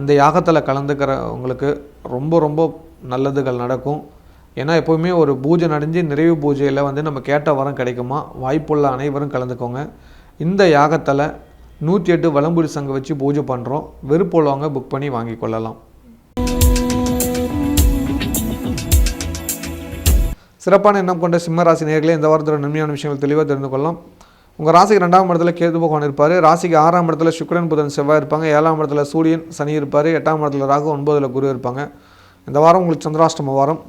அந்த யாகத்தில் கலந்துக்கிறவங்களுக்கு ரொம்ப ரொம்ப நல்லதுகள் நடக்கும். ஏன்னா எப்போவுமே ஒரு பூஜை நடந்து நிறைவு பூஜையில் நம்ம கேட்ட வரம் கிடைக்குமா, வாய்ப்புள்ள அனைவரும் கலந்துக்கோங்க. இந்த யாகத்தில் 108 வலம்புரி சங்கம் வச்சு பூஜை பண்ணுறோம். விருப்பமுள்ளவங்க புக் பண்ணி வாங்கி கொள்ளலாம். சிறப்பான எண்ணம் கொண்ட சிம்மராசி நேயர்களே, இந்த வாரத்தோட நன்மையான விஷயங்கள் தெளிவாக தெரிந்து கொள்ளலாம். உங்கள் ராசிக்கு 2ஆம் இடத்துல கேது பகவான் இருப்பார். ராசிக்கு 6ஆம் இடத்துல சுக்கிரன் புதன் செவ்வாய் இருப்பாங்க. 7ஆம் இடத்துல சூரியன் சனி இருப்பார். 8ஆம் இடத்துல ராகு, 9ல் குரு இருப்பாங்க. இந்த வாரம் உங்களுக்கு சந்திராஷ்டம வாரம்.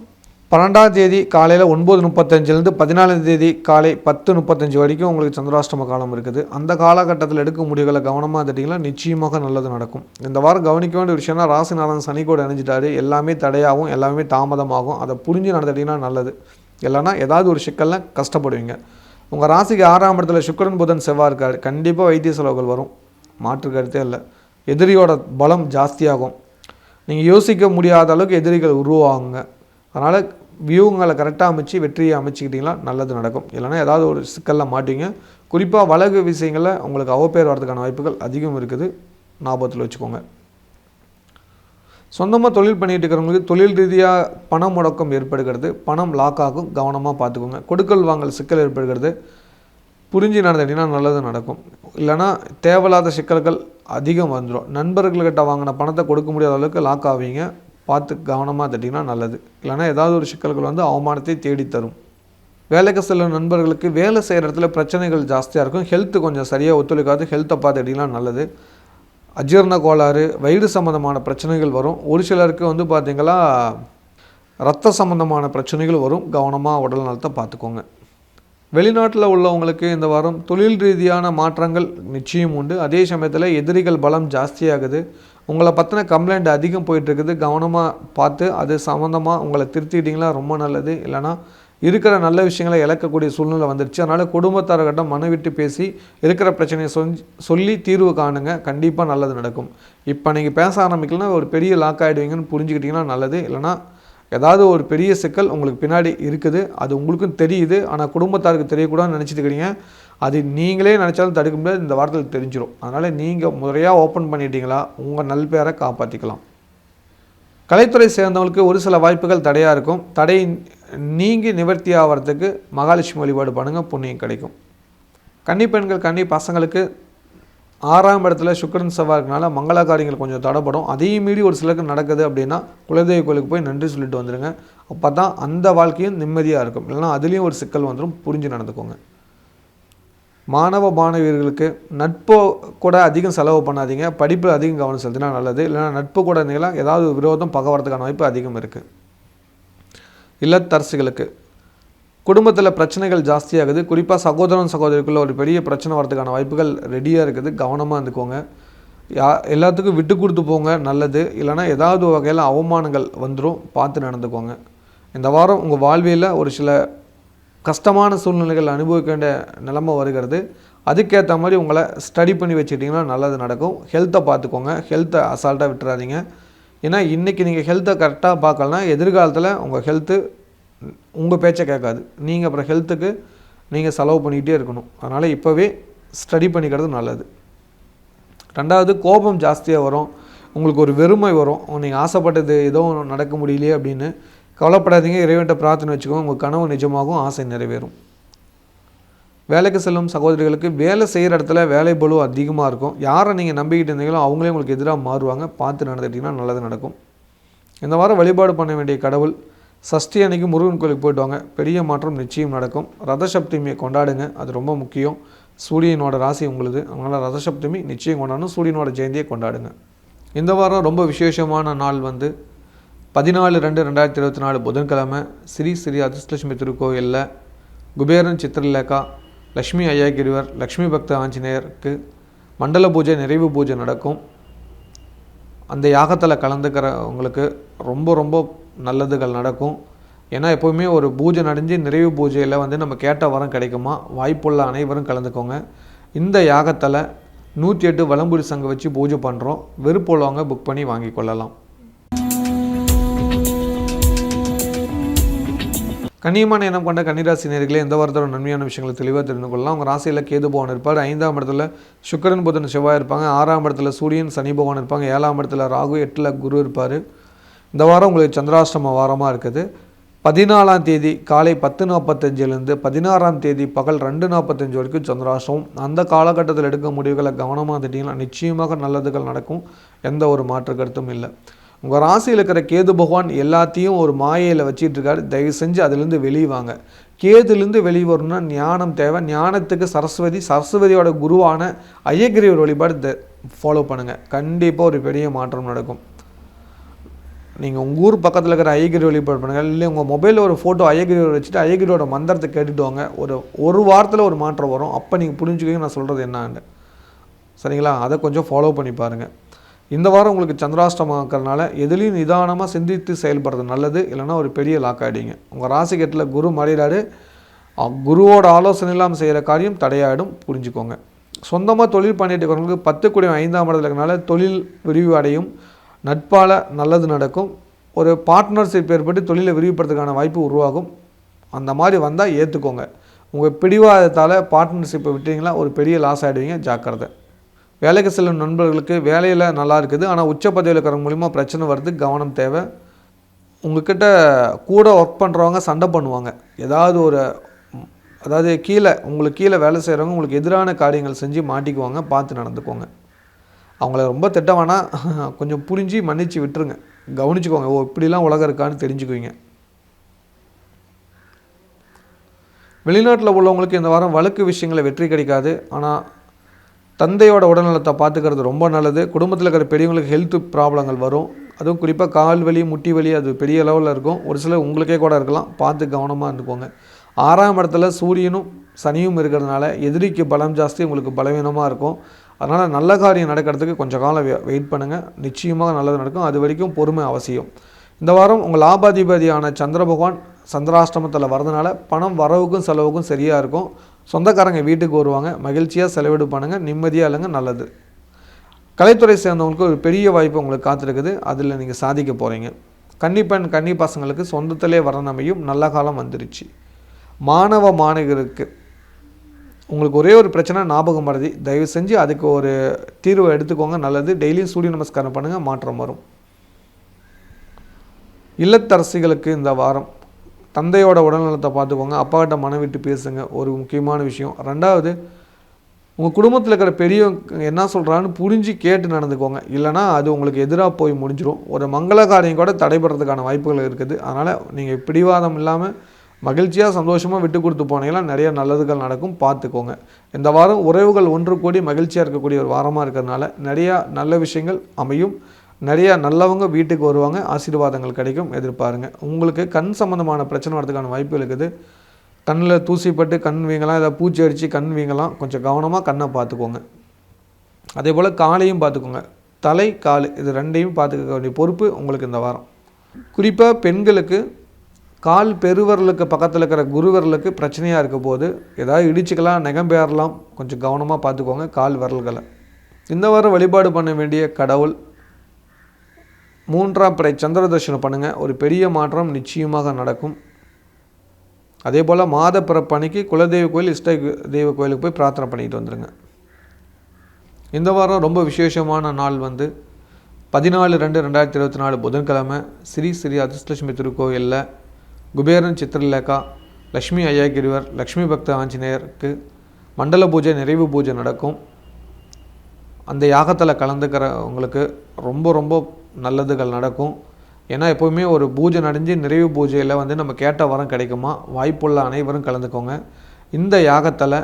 12ஆம் தேதி காலையில் 9:35 14ஆம் தேதி காலை 10:35 வரைக்கும் உங்களுக்கு சந்திராஷ்டம காலம் இருக்குது. அந்த காலகட்டத்தில் எடுக்கும் முடிவுகளை கவனமாக எடுத்தீங்கன்னா நிச்சயமாக நல்லது நடக்கும். இந்த வாரம் கவனிக்க வேண்டிய விஷயம்னா ராசிநாதன் சனி கூட இணைஞ்சிட்டாரு. எல்லாமே தடையாகும், எல்லாமே தாமதமாகும். அதை புரிஞ்சு நடந்துட்டிங்கன்னா நல்லது. இல்லைனா ஏதாவது ஒரு சிக்கலில் கஷ்டப்படுவீங்க. உங்கள் ராசிக்கு 6ஆம் இடத்துல சுக்கிரன் புதன் செவ்வாய் இருக்கார். கண்டிப்பாக வைத்திய செலவுகள் வரும், மாற்று கருத்தே இல்லை. எதிரியோட பலம் ஜாஸ்தியாகும். நீங்கள் யோசிக்க முடியாத அளவுக்கு எதிரிகள் உருவாகுங்க. அதனால் வியூங்களை கரெக்டாக அமைச்சு வெற்றியை அமைச்சிக்கிட்டிங்கன்னா நல்லது நடக்கும். இல்லைனா ஏதாவது ஒரு சிக்கலில் மாட்டிங்க. குறிப்பாக வழக்கு விஷயங்களில் உங்களுக்கு அவப்பேர் வரதுக்கான வாய்ப்புகள் அதிகம் இருக்குது, ஞாபகத்தில் வச்சுக்கோங்க. சொந்தமாக தொழில் பண்ணிகிட்டு இருக்கிறவங்களுக்கு தொழில் ரீதியாக பணம் முடக்கம் ஏற்படுகிறது. பணம் லாக் ஆகும், கவனமாக பார்த்துக்கோங்க. கொடுக்கல் வாங்கல் சிக்கல் ஏற்படுகிறது. புரிஞ்சு நடந்துட்டிங்கன்னா நல்லது நடக்கும். இல்லைனா தேவையில்லாத சிக்கல்கள் அதிகம் வந்துடும். நண்பர்கள்கிட்ட வாங்கின பணத்தை கொடுக்க முடியாத அளவுக்கு லாக் ஆவீங்க. பார்த்து கவனமாக தட்டிங்கன்னா நல்லது. இல்லைனா ஏதாவது ஒரு சிக்கல்கள் வந்து அவமானத்தை தேடித்தரும். வேலைக்கு செல்லும் நண்பர்களுக்கு வேலை செய்கிற இடத்துல பிரச்சனைகள் ஜாஸ்தியாக இருக்கும். ஹெல்த்து கொஞ்சம் சரியாக ஒத்துழைக்காது. ஹெல்த்தை பார்த்து தட்டிங்கன்னா நல்லது. அஜீரண கோளாறு, வயிறு சம்மந்தமான பிரச்சனைகள் வரும். ஒரு சிலருக்கு வந்து பார்த்திங்களா இரத்த சம்மந்தமான பிரச்சனைகள் வரும். கவனமாக உடல் நலத்தை பார்த்துக்கோங்க. வெளிநாட்டில் உள்ளவங்களுக்கு இந்த வாரம் தொழில் ரீதியான மாற்றங்கள் நிச்சயம் உண்டு. அதே சமயத்தில் எதிரிகள் பலம் ஜாஸ்தியாகுது. உங்களை பற்றின கம்ப்ளைண்ட் அதிகம் போயிட்டுருக்குது. கவனமாக பார்த்து அது சம்மந்தமாக உங்களை திருத்திக்கிட்டிங்களா ரொம்ப நல்லது. இல்லைனா இருக்கிற நல்ல விஷயங்களை இழக்கக்கூடிய சூழ்நிலை வந்துடுச்சு. அதனால் குடும்பத்தார்கிட்ட மன விட்டு பேசி இருக்கிற பிரச்சனையை சொல்லி தீர்வு காணுங்க. கண்டிப்பாக நல்லது நடக்கும். இப்போ நீங்கள் பேச ஆரம்பிக்கலன்னா ஒரு பெரிய லாக் ஆகிடுவீங்கன்னு புரிஞ்சுக்கிட்டிங்கன்னா நல்லது. இல்லைனா ஏதாவது ஒரு பெரிய சிக்கல் உங்களுக்கு பின்னாடி இருக்குது, அது உங்களுக்கும் தெரியுது. ஆனால் குடும்பத்தாருக்கு தெரியக்கூடாதுன்னு நினச்சிட்டுக்கிறீங்க. அது நீங்களே நினச்சாலும் தடுக்க முடியாது. இந்த வாரத்தில் தெரிஞ்சிடும். அதனால் நீங்கள் முறையாக ஓப்பன் பண்ணிட்டீங்களா உங்கள் நல்பேரை காப்பாற்றிக்கலாம். கலைத்துறை சேர்ந்தவங்களுக்கு ஒரு சில வாய்ப்புகள் தடையாக இருக்கும். தடை நீங்கி நிவர்த்தி ஆகிறதுக்கு மகாலட்சுமி வழிபாடு பண்ணுங்கள், புண்ணியம் கிடைக்கும். கன்னி பெண்கள் கன்னி பசங்களுக்கு 6ஆம் இடத்துல சுக்கிரன் செவ்வாய் இருக்கனால மங்கள காரியங்கள் கொஞ்சம் தடைப்படும். அதையும் மீறி ஒரு சிலருக்கு நடக்குது அப்படின்னா குலதெய்வ கோயிலுக்கு போய் நன்றி சொல்லிட்டு வந்துடுங்க. அப்போ தான் அந்த வாழ்க்கையும் நிம்மதியாக இருக்கும். இல்லைனா அதுலேயும் ஒரு சிக்கல் வந்துடும், புரிஞ்சு நடந்துக்கோங்க. மாணவ மாணவியர்களுக்கு நட்பு கூட அதிகம் செலவு பண்ணாதீங்க. படிப்பில் அதிகம் கவனம் செலுத்தினா நல்லது. இல்லைனா நட்பு கூட இருந்தீங்கன்னா ஏதாவது விரோதம் பகை வரதுக்கான வாய்ப்பு அதிகம் இருக்குது. இல்லத்தரசிகளுக்கு குடும்பத்தில் பிரச்சனைகள் ஜாஸ்தியாகுது. குறிப்பாக சகோதரன் சகோதரிக்குள்ளே ஒரு பெரிய பிரச்சனை வரதுக்கான வாய்ப்புகள் ரெடியாக இருக்குது. கவனமாக இருந்துக்கோங்க. எல்லாத்துக்கும் விட்டு கொடுத்து போங்க, நல்லது. இல்லைனா ஏதாவது வகையில் அவமானங்கள் வந்துடும், பார்த்து நடந்துக்கோங்க. இந்த வாரம் உங்கள் வாழ்வியில் ஒரு சில கஷ்டமான சூழ்நிலைகள் அனுபவிக்க வேண்டிய நிலைமை வருகிறது. அதுக்கேற்ற மாதிரி உங்களை ஸ்டடி பண்ணி வச்சுக்கிட்டிங்கன்னா நல்லது நடக்கும். ஹெல்த்தை பார்த்துக்கோங்க. ஹெல்த்தை அசால்ட்டாக விட்டுறாதீங்க. ஏன்னா இன்றைக்கி நீங்கள் ஹெல்த்தை கரெக்டாக பார்க்கலனா எதிர்காலத்தில் உங்கள் ஹெல்த்து உங்கள் பேச்சை கேட்காது. நீங்கள் அப்புறம் ஹெல்த்துக்கு நீங்கள் செலவு பண்ணிக்கிட்டே இருக்கணும். அதனால் இப்போவே ஸ்டடி பண்ணிக்கிறது நல்லது. ரெண்டாவது, கோபம் ஜாஸ்தியாக வரும். உங்களுக்கு ஒரு வெறுமை வரும். நீங்கள் ஆசைப்பட்டது ஏதோ நடக்க முடியலையே அப்படின்னு கவலைப்படாதீங்க. இறைவன்கிட்ட பிரார்த்தனை வச்சுக்கோங்க. உங்கள் கனவு நிஜமாகவும், ஆசை நிறைவேறும். வேலைக்கு செல்லும் சகோதரிகளுக்கு வேலை செய்கிற இடத்துல வேலை பளு அதிகமாக இருக்கும். யாரை நீங்கள் நம்பிக்கிட்டு இருந்தீங்களோ அவங்களே உங்களுக்கு எதிராக மாறுவாங்க. பார்த்து நடந்துட்டிங்கன்னா நல்லது நடக்கும். இந்த வாரம் வழிபாடு பண்ண வேண்டிய கடவுள் சஷ்டி அன்னைக்கு முருகன் கோயிலுக்கு போய்ட்டு வாங்க. பெரிய மாற்றம் நிச்சயம் நடக்கும். ரதசப்தமியை கொண்டாடுங்க, அது ரொம்ப முக்கியம். சூரியனோட ராசி உங்களுது, அதனால் ரதசப்தமி நிச்சயம் கொண்டாடணும். சூரியனோட ஜெயந்தியை கொண்டாடுங்க. இந்த வாரம் ரொம்ப விசேஷமான நாள் வந்து 14/2/2024 புதன்கிழமை ஸ்ரீ ஸ்ரீ அதிர்ஷ்டலட்சுமி திருக்கோயிலில் குபேரன் சித்திரலேகா லக்ஷ்மி ஐயாகிரிவர் லக்ஷ்மி பக்த ஆஞ்சநேயருக்கு மண்டல பூஜை நிறைவு பூஜை நடக்கும். அந்த யாகத்தில் கலந்துக்கிறவங்களுக்கு ரொம்ப ரொம்ப நல்லதுகள் நடக்கும். ஏன்னா எப்போவுமே ஒரு பூஜை நடந்து நிறைவு பூஜையில் வந்து நம்ம கேட்ட வரம் கிடைக்குமா, வாய்ப்புள்ள அனைவரும் கலந்துக்கோங்க. இந்த யாகத்தில் 108 வலம்புரி சங்கம் வச்சு பூஜை பண்ணுறோம். விருப்பமுள்ளவங்க புக் பண்ணி வாங்கி கொள்ளலாம். கண்ணியமான இனம் கொண்ட கன்னிராசி நேயர்களே, எந்த வாரத்தோட நன்மையான விஷயங்களை தெளிவாக தெரிந்து கொள்ளலாம். உங்கள் ராசியில் கேது பகவான் இருப்பார். 5ஆம் இடத்துல சுக்கிரன் புதன் செவ்வாய் இருப்பாங்க. 6ஆம் இடத்துல சூரியன் சனி பகவான் இருப்பாங்க. 7ஆம் இடத்துல ராகு, 8ல் குரு இருப்பார். இந்த வாரம் உங்களுக்கு சந்திராஷ்டம வாரமாக இருக்குது. 14ஆம் தேதி காலை 10:45 16ஆம் தேதி பகல் 2:45 வரைக்கும் சந்திராஷ்டமம். அந்த காலகட்டத்தில் எடுக்க முடிவுகளை கவனமாக திட்டிங்கன்னா நிச்சயமாக நல்லதுகள் நடக்கும். எந்த ஒரு மாற்று கருத்தும் இல்லை. உங்கள் ராசியில் இருக்கிற கேது பகவான் எல்லாத்தையும் ஒரு மாயையில் வச்சிட்டு இருக்காரு. தயவு செஞ்சு அதுலேருந்து வெளியே வாங்க. கேதுலேருந்து வெளியே வரணும்னா ஞானம் தேவை. ஞானத்துக்கு சரஸ்வதியோட குருவான ஐயகிரிவர் வழிபாடு ஃபாலோ பண்ணுங்கள். கண்டிப்பாக ஒரு பெரிய மாற்றம் நடக்கும். நீங்கள் உங்கள் ஊர் பக்கத்தில் இருக்கிற ஐயகிரி வழிபாடு பண்ணுங்கள். இல்லை உங்கள் மொபைலில் ஒரு ஃபோட்டோ ஐயகிரியோட வச்சுட்டு ஐயகிரியோட மந்திரத்தை கேட்டுட்டு வாங்க. ஒரு வாரத்தில் ஒரு மாற்றம் வரும். அப்போ நீங்கள் புரிஞ்சுக்கிங்க நான் சொல்கிறது என்னான்னு. சரிங்களா? அதை கொஞ்சம் ஃபாலோ பண்ணி பாருங்கள். இந்த வாரம் உங்களுக்கு சந்திராஷ்டமம் இருக்கிறதுனால எதுலேயும் நிதானமாக சிந்தித்து செயல்படுறது நல்லது. இல்லைனா ஒரு பெரிய லாக் ஆகிடுங்க. உங்கள் ராசிக்கட்டில் குரு மறைகிறாரு. குருவோட ஆலோசனை இல்லாமல் செய்கிற காரியம் தடையாயிடும், புரிஞ்சுக்கோங்க. சொந்தமாக தொழில் பண்ணிட்டு இருக்கிறவங்களுக்கு 10 கூடிய 5ஆம் இடத்துல இருக்கிறனால தொழில் விரிவு அடையும். நட்பால் நல்லது நடக்கும். ஒரு பார்ட்னர்ஷிப் ஏற்பட்டு தொழிலை விரிவுபடுறதுக்கான வாய்ப்பு உருவாகும். அந்த மாதிரி வந்தால் ஏற்றுக்கோங்க. உங்கள் பிடிவாதத்தால் பார்ட்னர்ஷிப்பை விட்டீங்களா ஒரு பெரிய லாஸ் ஆகிடுவீங்க, ஜாக்கிரதை. வேலைக்கு செல்லும் நண்பர்களுக்கு வேலையில் நல்லா இருக்குது, ஆனால் உச்ச பதவியில் இருக்கிறவங்க மூலிமா பிரச்சனை வருது, கவனம் தேவை. உங்கள்கிட்ட கூட ஒர்க் பண்ணுறவங்க சண்டை பண்ணுவாங்க. அதாவது உங்களுக்கு கீழே வேலை செய்கிறவங்க உங்களுக்கு எதிரான காரியங்கள் செஞ்சு மாட்டிக்குவாங்க, பார்த்து நடந்துக்கோங்க. அவங்கள ரொம்ப திட்ட வேணாம், கொஞ்சம் புரிஞ்சு மன்னிச்சு விட்டுருங்க. கவனிச்சுக்கோங்க, இப்படிலாம் உலகம் இருக்கான்னு தெரிஞ்சுக்குவீங்க. வெளிநாட்டில் உள்ளவங்களுக்கு இந்த வாரம் வழக்கு விஷயங்களை வெற்றி கிடைக்காது. ஆனால் தந்தையோட உடல்நலத்தை பார்த்துக்கிறது ரொம்ப நல்லது. குடும்பத்தில் இருக்கிற பெரியவங்களுக்கு ஹெல்த் ப்ராப்ளங்கள் வரும். அதுவும் குறிப்பாக கால் வலி, முட்டி வலி அது பெரிய லெவலில் இருக்கும். ஒரு சில உங்களுக்கே கூட இருக்கலாம், பார்த்து கவனமாக இருந்துக்கோங்க. 6ஆம் இடத்துல சூரியனும் சனியும் இருக்கிறதுனால எதிரிக்கு பலம் ஜாஸ்தி, உங்களுக்கு பலவீனமாக இருக்கும். அதனால் நல்ல காரியம் நடக்கிறதுக்கு கொஞ்சம் காலம் வெயிட் பண்ணுங்கள். நிச்சயமாக நல்லது நடக்கும். அது வரைக்கும் பொறுமை அவசியம். இந்த வாரம் உங்கள் லாபாதிபதியான சந்திர பகவான் சந்திராஷ்டமத்தில் வரதுனால பணம் வரவுக்கும் செலவுக்கும் சரியாக இருக்கும். சொந்தக்காரங்க வீட்டுக்கு வருவாங்க, மகிழ்ச்சியாக செலவிடு பண்ணுங்கள், நிம்மதியாக இல்லைங்க, நல்லது. கலைத்துறை சேர்ந்தவங்களுக்கு ஒரு பெரிய வாய்ப்பு உங்களுக்கு காத்திருக்குது. அதில் நீங்கள் சாதிக்க போகிறீங்க. கன்னிப்பெண் கன்னி பசங்களுக்கு சொந்தத்திலே வரணமையும் நல்ல காலம் வந்துருச்சு. மாணவ மாணவர்களுக்கு உங்களுக்கு ஒரே ஒரு பிரச்சனை ஞாபகம் மறதி, தயவு செஞ்சு அதுக்கு ஒரு தீர்வை எடுத்துக்கோங்க, நல்லது. டெய்லியும் சூரிய நமஸ்காரம் பண்ணுங்கள், மாற்றம் வரும். இல்லத்தரசிகளுக்கு இந்த வாரம் தந்தையோட உடல்நலத்தை பார்த்துக்கோங்க, அப்பாக்கிட்ட மனம் விட்டு பேசுங்க, ஒரு முக்கியமான விஷயம். 2வது, உங்கள் குடும்பத்தில் இருக்கிற பெரியவங்க என்ன சொல்கிறான்னு புரிஞ்சு கேட்டு நடந்துக்கோங்க. இல்லைனா அது உங்களுக்கு எதிராக போய் முடிஞ்சிடும். ஒரு மங்கள காரியம் கூட தடைபடுறதுக்கான வாய்ப்புகள் இருக்குது. அதனால் நீங்கள் பிடிவாதம் இல்லாமல் மகிழ்ச்சியாக சந்தோஷமாக விட்டு கொடுத்து போனீங்கன்னா நிறைய நல்லதுகள் நடக்கும், பார்த்துக்கோங்க. இந்த வாரம் உறவுகள் ஒன்று கூடி மகிழ்ச்சியாக இருக்கக்கூடிய ஒரு வாரமாக இருக்கிறதுனால நிறையா நல்ல விஷயங்கள் அமையும். நிறையா நல்லவங்க வீட்டுக்கு வருவாங்க, ஆசீர்வாதங்கள் கிடைக்கும், எதிர்பாருங்க. உங்களுக்கு கண் சம்மந்தமான பிரச்சனை வரதுக்கான வாய்ப்பு இருக்குது. கண்ணில் தூசிப்பட்டு கண் வீங்கலாம், இல்லை பூச்சி அடித்து கண் வீங்கலாம். கொஞ்சம் கவனமாக கண்ணை பார்த்துக்கோங்க. அதே போல் காலையும் பார்த்துக்கோங்க. தலை கால் இது 2ஐயும் பார்த்துக்க வேண்டிய பொறுப்பு உங்களுக்கு இந்த வாரம். குறிப்பாக பெண்களுக்கு கால் பெருவரலுக்கு பக்கத்தில் இருக்கிற குருவரலுக்கு பிரச்சனையாக இருக்க போது ஏதாவது இடிச்சுக்கலாம், நெகம்பேறலாம், கொஞ்சம் கவனமாக பார்த்துக்கோங்க கால் விரல்களை. இந்த வாரம் வழிபாடு பண்ண வேண்டிய கடவுள் 3ஆம் பிறை சந்திர தரிசனம் பண்ணுங்கள், ஒரு பெரிய மாற்றம் நிச்சயமாக நடக்கும். அதே போல் மாத பிறப்பணிக்கு குலதெய்வ கோயில், இஷ்ட தெய்வ கோயிலுக்கு போய் பிரார்த்தனை பண்ணிட்டு வந்துடுங்க. இந்த வாரம் ரொம்ப விசேஷமான நாள் 14/2/2024 புதன்கிழமை ஸ்ரீ ஸ்ரீ அதிர்ஷ்டலட்சுமி திருக்கோயிலில் குபேரன் சித்திரலேகா லக்ஷ்மி ஐயாகிரிவர் லக்ஷ்மி பக்த ஆஞ்சநேயருக்கு மண்டல பூஜை நிறைவு பூஜை நடக்கும். அந்த யாகத்தில் கலந்துக்கிறவங்களுக்கு ரொம்ப ரொம்ப நல்லதுகள் நடக்கும். ஏன்னா எப்போவுமே ஒரு பூஜை நடந்து நிறைவு பூஜையில் நம்ம கேட்ட வரம் கிடைக்குமா, வாய்ப்புள்ள அனைவரும் கலந்துக்கோங்க. இந்த யாகத்தில்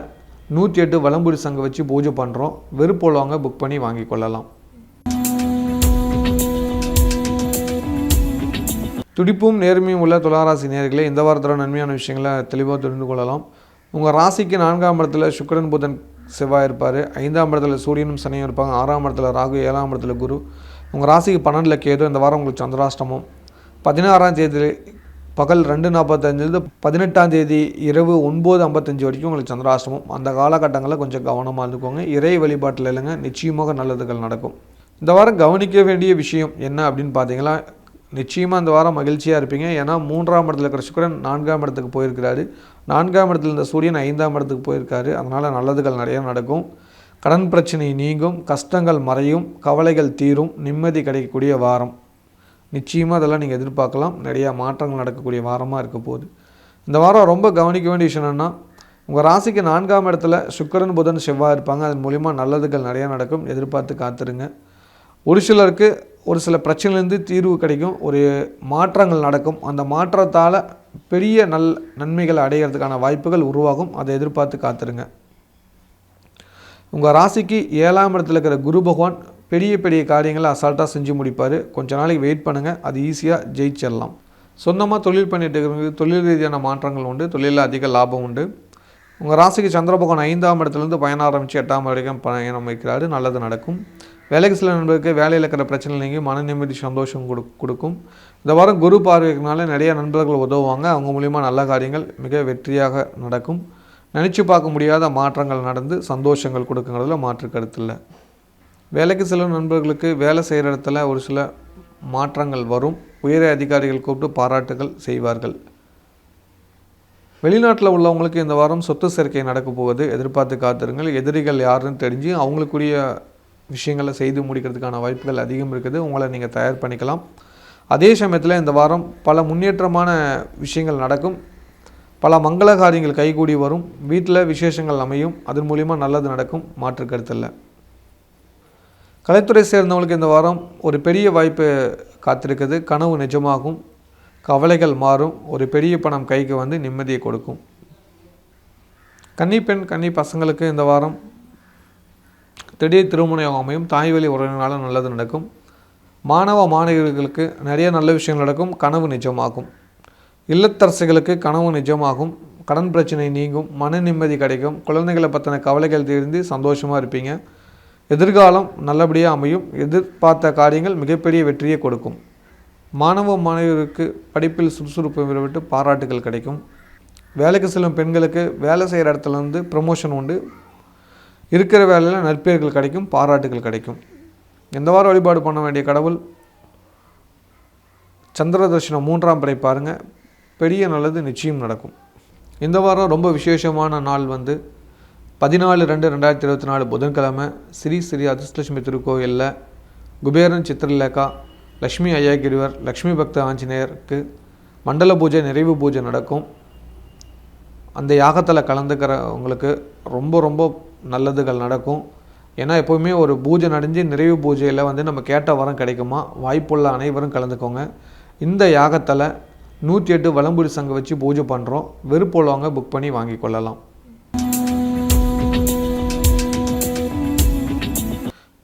108 வலம்புரி சங்கம் வச்சு பூஜை பண்ணுறோம். வெறுப்புள்ளவங்க புக் பண்ணி வாங்கி கொள்ளலாம். துடிப்பும் நேர்மையும் உள்ள துளாராசி நேயர்களே, இந்த வாரத்தில் நன்மையான விஷயங்களை தெளிவாக தெரிந்து கொள்ளலாம். உங்கள் ராசிக்கு 4ஆம் இடத்துல சுக்கிரன் புதன் செவ்வாய் இருப்பார். 5ஆம் இடத்துல சூரியனும் சனியும் இருப்பாங்க. 6ஆம் இடத்துல ராகு, 7ஆம் இடத்துல குரு. உங்கள் ராசிக்கு 12ல் கேது. இந்த வாரம் உங்களுக்கு சந்திராஷ்டமம். 16ஆம் தேதி பகல் 2:45 18ஆம் தேதி இரவு 9:55 வரைக்கும் உங்களுக்கு சந்திராஷ்டமம். அந்த காலகட்டங்களில் கொஞ்சம் கவனமாக இருந்துக்கோங்க. இறை வழிபாட்டில் இல்லைங்க, நிச்சயமாக நல்லதுகள் நடக்கும். இந்த வாரம் கவனிக்க வேண்டிய விஷயம் என்ன அப்படின்னு பார்த்தீங்கன்னா, நிச்சயமாக இந்த வாரம் மகிழ்ச்சியாக இருப்பீங்க. ஏன்னா 3ஆம் இடத்துல இருக்கிற சுக்கிரன் 4ஆம் இடத்துக்கு போயிருக்கிறாரு. 4ஆம் இடத்துல இந்த சூரியன் 5ஆம் இடத்துக்கு போயிருக்காரு. அதனால் நல்லதுகள் நிறையா நடக்கும். கடன் பிரச்சனை நீங்கும், கஷ்டங்கள் மறையும், கவலைகள் தீரும், நிம்மதி கிடைக்கக்கூடிய வாரம். நிச்சயமாக அதெல்லாம் நீங்கள் எதிர்பார்க்கலாம். நிறையா மாற்றங்கள் நடக்கக்கூடிய வாரமாக இருக்க போகுது. இந்த வாரம் ரொம்ப கவனிக்க வேண்டிய விஷயம் என்னென்னா, உங்கள் ராசிக்கு 4ஆம் இடத்துல சுக்கிரன் புதன் செவ்வாய் இருப்பாங்க. அதன் மூலிமா நல்லதுகள் நிறையா நடக்கும், எதிர்பார்த்து காத்துருங்க. ஒரு சிலருக்கு ஒரு சில பிரச்சனைலேருந்து தீர்வு கிடைக்கும், ஒரு மாற்றங்கள் நடக்கும். அந்த மாற்றத்தால் பெரிய நன்மைகளை அடைகிறதுக்கான வாய்ப்புகள் உருவாகும். அதை எதிர்பார்த்து காத்துருங்க. உங்கள் ராசிக்கு 7ஆம் இடத்துல இருக்கிற குரு பகவான் பெரிய பெரிய காரியங்களை அசால்ட்டாக செஞ்சு முடிப்பார். கொஞ்ச நாளைக்கு வெயிட் பண்ணுங்கள், அது ஈஸியாக ஜெயிச்சிடலாம். சொந்தமாக தொழில் பண்ணிட்டு இருக்கிறவங்களுக்கு தொழில் ரீதியான மாற்றங்கள் உண்டு. தொழிலில் அதிக லாபம் உண்டு. உங்கள் ராசிக்கு சந்திர பகவான் 5ஆம் இடத்துலேருந்து பயணம் ஆரம்பித்து 8ஆம் வரைக்கும் பயணம் வைக்கிறாரு. நல்லது நடக்கும். வேலைக்கு சில நண்பர்களுக்கு வேலையில் இருக்கிற பிரச்சனை நீங்கி மன நிம்மதி சந்தோஷம் கொடுக்கும். இந்த வாரம் குரு பார்வைக்குனால நிறைய நண்பர்கள் உதவுவாங்க. அவங்க மூலிமா நல்ல காரியங்கள் மிக வெற்றியாக நடக்கும். நினச்சி பார்க்க முடியாத மாற்றங்கள் நடந்து சந்தோஷங்கள் கொடுக்குங்கிறதுல மாற்று கருத்து இல்லை. வேலைக்கு சில நண்பர்களுக்கு வேலை செய்கிற இடத்துல ஒரு சில மாற்றங்கள் வரும். உயர் அதிகாரிகள் கூப்பிட்டு பாராட்டுகள் செய்வார்கள். வெளிநாட்டில் உள்ளவங்களுக்கு இந்த வாரம் சொத்து சேர்க்கை நடக்க போகுது. எதிர்பார்த்து காத்திருங்கள். எதிரிகள் யாருன்னு தெரிஞ்சு அவங்களுக்குரிய விஷயங்களை செய்து முடிக்கிறதுக்கான வாய்ப்புகள் அதிகம் இருக்குது. உங்களை நீங்கள் தயார் பண்ணிக்கலாம். அதே சமயத்தில் இந்த வாரம் பல முன்னேற்றமான விஷயங்கள் நடக்கும். பல மங்கள காரியங்கள் கைகூடி வரும். வீட்டில் விசேஷங்கள் அமையும். அதன் மூலிமா நல்லது நடக்கும். மாற்று கருத்தில்லை. கலைத்துறை சேர்ந்தவங்களுக்கு இந்த வாரம் ஒரு பெரிய வாய்ப்பு காத்திருக்குது. கனவு நிஜமாகும். கவலைகள் மாறும். ஒரு பெரிய பணம் கைக்கு வந்து நிம்மதியை கொடுக்கும். கன்னி பெண் கன்னி பசங்களுக்கு இந்த வாரம் திடீர் திருமண யோகம் அமையும். தாய் வழி உறவினால நல்லது நடக்கும். மாணவ மாணவியர்களுக்கு நிறைய நல்ல விஷயங்கள் நடக்கும். கனவு நிஜமாகும். இல்லத்தரசிகளுக்கு கனவு நிஜமாகும். கடன் பிரச்சனை நீங்கும். மன நிம்மதி கிடைக்கும். குழந்தைகளை பற்றின கவலைகள் தீர்ந்து சந்தோஷமாக இருப்பீங்க. எதிர்காலம் நல்லபடியாக அமையும். எதிர்பார்த்த காரியங்கள் மிகப்பெரிய வெற்றியை கொடுக்கும். மாணவ மாணவியருக்கு படிப்பில் சுறுசுறுப்பை விட்டு பாராட்டுகள் கிடைக்கும். வேலைக்கு செல்லும் பெண்களுக்கு வேலை செய்கிற இடத்துலேருந்து ப்ரமோஷன் உண்டு. இருக்கிற வேலையில் நற்பெயர்கள் கிடைக்கும். பாராட்டுகள் கிடைக்கும். எந்த வாரம் வழிபாடு பண்ண வேண்டிய கடவுள் சந்திர தர்ஷனம் 3ஆம் பிறை பாருங்கள். பெரிய நல்லது நிச்சயம் நடக்கும். இந்த வாரம் ரொம்ப விசேஷமான நாள் வந்து 14/2/2024 புதன்கிழமை ஸ்ரீ ஸ்ரீ அதிர்ஷ்டலட்சுமி திருக்கோயிலில் குபேரன் சித்திரலேகா லக்ஷ்மி ஐயாகிரிவர் லக்ஷ்மி பக்த ஆஞ்சநேயருக்கு மண்டல பூஜை நிறைவு பூஜை நடக்கும். அந்த யாகத்தில் கலந்துக்கிறவங்களுக்கு ரொம்ப ரொம்ப நல்லதுகள் நடக்கும். ஏன்னா எப்போவுமே ஒரு பூஜை நடந்து நிறைவு பூஜையில் வந்து நம்ம கேட்ட வரம் கிடைக்குமா. வாய்ப்புள்ள அனைவரும் கலந்துக்கோங்க. இந்த யாகத்தில் 108 வலம்புரி சங்கம் வச்சு பூஜை பண்ணுறோம். வெறுப்புள்ளவங்க புக் பண்ணி வாங்கி கொள்ளலாம்.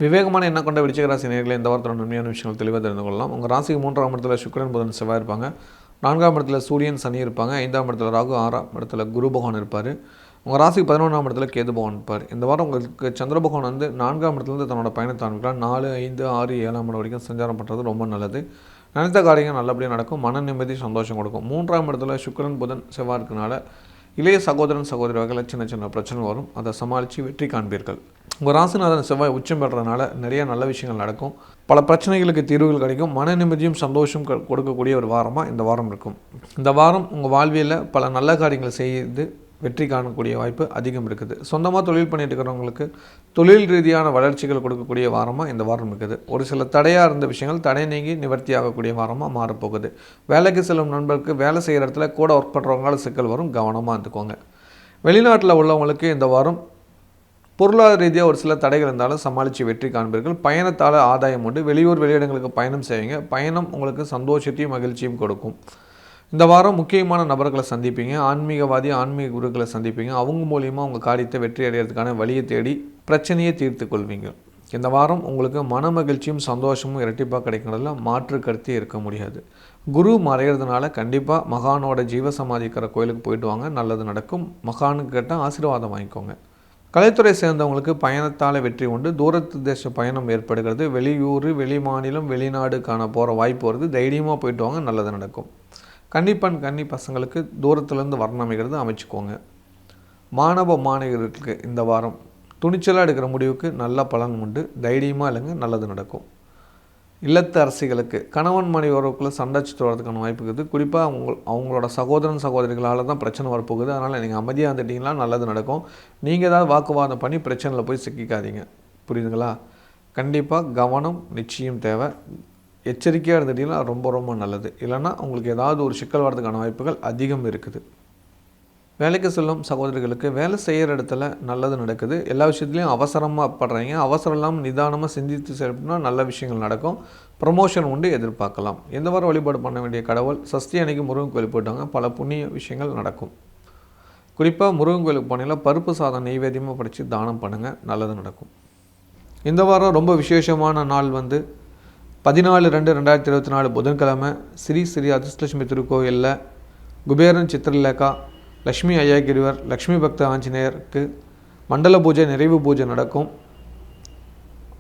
விவேகமான எண்ணம் கொண்ட விருச்சிக ராசி நேயர்களே, இந்த வாரத்தோட நன்மையான விஷயங்கள் தெளிவாக தெரிந்து கொள்ளலாம். உங்கள் ராசிக்கு 3ஆம் இடத்துல சுக்கிரன் புதன் செவ்வாய் இருப்பாங்க. 4ஆம் இடத்துல சூரியன் சனி இருப்பாங்க. 5ஆம் இடத்துல ராகு, 6ஆம் இடத்துல குரு பகவான் இருப்பார். உங்கள் ராசிக்கு 11ஆம் இடத்துல கேது பகவான் இருப்பார். இந்த வாரம் உங்களுக்கு சந்திர பகவான் வந்து 4ஆம் இடத்துலேருந்து தன்னோட பயணத்தை ஆரம்பிக்கலாம். 4, 5, 6, 7ஆம் இடம் வரைக்கும் சஞ்சாரம் பண்ணுறது ரொம்ப நல்லது. நினைத்த காரியங்கள் நல்லபடியாக நடக்கும். மன நிம்மதி சந்தோஷம் கொடுக்கும். 3ஆம் இடத்துல சுக்கிரன் புதன் செவ்வாய் இருக்கனால இளைய சகோதரன் சகோதரி வகையில் சின்ன சின்ன பிரச்சனை வரும். அதை சமாளித்து வெற்றி காண்பீர்கள். உங்கள் ராசிநாதன் செவ்வாய் உச்சம் பெறதுனால நிறைய நல்ல விஷயங்கள் நடக்கும். பல பிரச்சனைகளுக்கு தீர்வுகள் கிடைக்கும். மன நிம்மதியும் சந்தோஷம் கொடுக்கக்கூடிய ஒரு வாரமாக இந்த வாரம் இருக்கும். இந்த வாரம் உங்கள் வாழ்வியலில் பல நல்ல காரியங்களை செய்து வெற்றி காணக்கூடிய வாய்ப்பு அதிகம் இருக்குது. சொந்தமாக தொழில் பண்ணிட்டு இருக்கிறவங்களுக்கு தொழில் ரீதியான வளர்ச்சிகள் கொடுக்கக்கூடிய வாரமாக இந்த வாரம் இருக்குது. ஒரு சில தடையாக இருந்த விஷயங்கள் தடை நீங்கி நிவர்த்தி ஆகக்கூடிய வாரமாக மாறப்போகுது. வேலைக்கு செல்லும் நண்பருக்கு வேலை செய்கிற இடத்துல கூட ஒர்க் பண்ணுறவங்களால சிக்கல் வரும். கவனமாக இருந்துக்கோங்க. வெளிநாட்டில் உள்ளவங்களுக்கு இந்த வாரம் பொருளாதார ரீதியாக ஒரு சில தடைகள் இருந்தாலும் சமாளித்து வெற்றி காண்பீர்கள். பயணத்தால் ஆதாயம் உண்டு. வெளியூர் வெளியிடங்களுக்கு பயணம் செய்வீங்க. பயணம் உங்களுக்கு சந்தோஷத்தையும் மகிழ்ச்சியும் கொடுக்கும். இந்த வாரம் முக்கியமான நபர்களை சந்திப்பீங்க. ஆன்மீகவாதி ஆன்மீக குருக்களை சந்திப்பீங்க. அவங்க மூலிமா உங்கள் காரியத்தை வெற்றி அடைகிறதுக்கான வழியை தேடி பிரச்சனையை தீர்த்து கொள்வீங்க. இந்த வாரம் உங்களுக்கு மன மகிழ்ச்சியும் சந்தோஷமும் இரட்டிப்பாக கிடைக்கிறதுல மாற்று கருத்தே இருக்க முடியாது. குரு மறைகிறதுனால கண்டிப்பாக மகானோட ஜீவசமாதிக்கிற கோயிலுக்கு போயிட்டு வாங்க. நல்லது நடக்கும். மகானுக்கு கேட்டால் ஆசீர்வாதம் வாங்கிக்கோங்க. கலைத்துறை சேர்ந்தவங்களுக்கு பயணத்தால் வெற்றி உண்டு. தூரத்து தேச பயணம் ஏற்படுகிறது. வெளியூர் வெளி மாநிலம் வெளிநாடு காண போகிற வாய்ப்பு வருது. தைரியமாக போயிட்டு வாங்க. நல்லது நடக்கும். கன்னிப்பெண் கன்னி பசங்களுக்கு தூரத்துலேருந்து வர்ணம் அமைகிறது. அமைச்சுக்கோங்க. மாணவ மாணவியர்களுக்கு இந்த வாரம் துணிச்சலாக எடுக்கிற முடிவுக்கு நல்ல பலன் உண்டு. தைரியமாக இல்லைங்க. நல்லது நடக்கும். இல்லத்து அரசிகளுக்கு கணவன் மனைவி உறவுக்குள்ளே சண்டைச்சிட்டு வரதுக்கான வாய்ப்பு இருக்குது. குறிப்பாக அவங்களோட சகோதரன் சகோதரிகளால் தான் பிரச்சனை வரப்போகுது. அதனால் நீங்கள் அமைதியாக இருந்துட்டிங்கன்னா நல்லது நடக்கும். நீங்கள் ஏதாவது வாக்குவாதம் பண்ணி பிரச்சனையில் போய் சிக்கிக்காதீங்க. புரியுதுங்களா? கண்டிப்பாக கவனம் நிச்சயம் தேவை. எச்சரிக்கையாக இருந்துட்டிங்கன்னா ரொம்ப ரொம்ப நல்லது. இல்லைன்னா உங்களுக்கு ஏதாவது ஒரு சிக்கல் வரதுக்கான வாய்ப்புகள் அதிகம் இருக்குது. வேலைக்கு செல்லும் சகோதரிகளுக்கு வேலை செய்கிற இடத்துல நல்லது நடக்குது. எல்லா விஷயத்துலையும் அவசரமாக படுறீங்க. அவசரம் இல்லாமல் நிதானமாக சிந்தித்து செயல்படுனா நல்ல விஷயங்கள் நடக்கும். ப்ரமோஷன் உண்டு. எதிர்பார்க்கலாம். எந்த வாரம் வழிபாடு பண்ண வேண்டிய கடவுள் சஷ்டி அன்னைக்கு முருகன் கோயில் போயிட்டாங்க. பல புண்ணிய விஷயங்கள் நடக்கும். குறிப்பாக முருகன் கோயிலுக்கு போனீங்கன்னா பருப்பு சாதம் நெய்வேத்தியமாக படித்து தானம் பண்ணுங்கள். நல்லது நடக்கும். இந்த வாரம் ரொம்ப விசேஷமான நாள் 14/2/2024 புதன்கிழமை ஸ்ரீ ஸ்ரீ அதிர்ஷ்டலட்சுமி திருக்கோயிலில் குபேரன் சித்திரலேகா லக்ஷ்மி ஐயாகிரிவர் லக்ஷ்மி பக்த ஆஞ்சநேயருக்கு மண்டல பூஜை நிறைவு பூஜை நடக்கும்.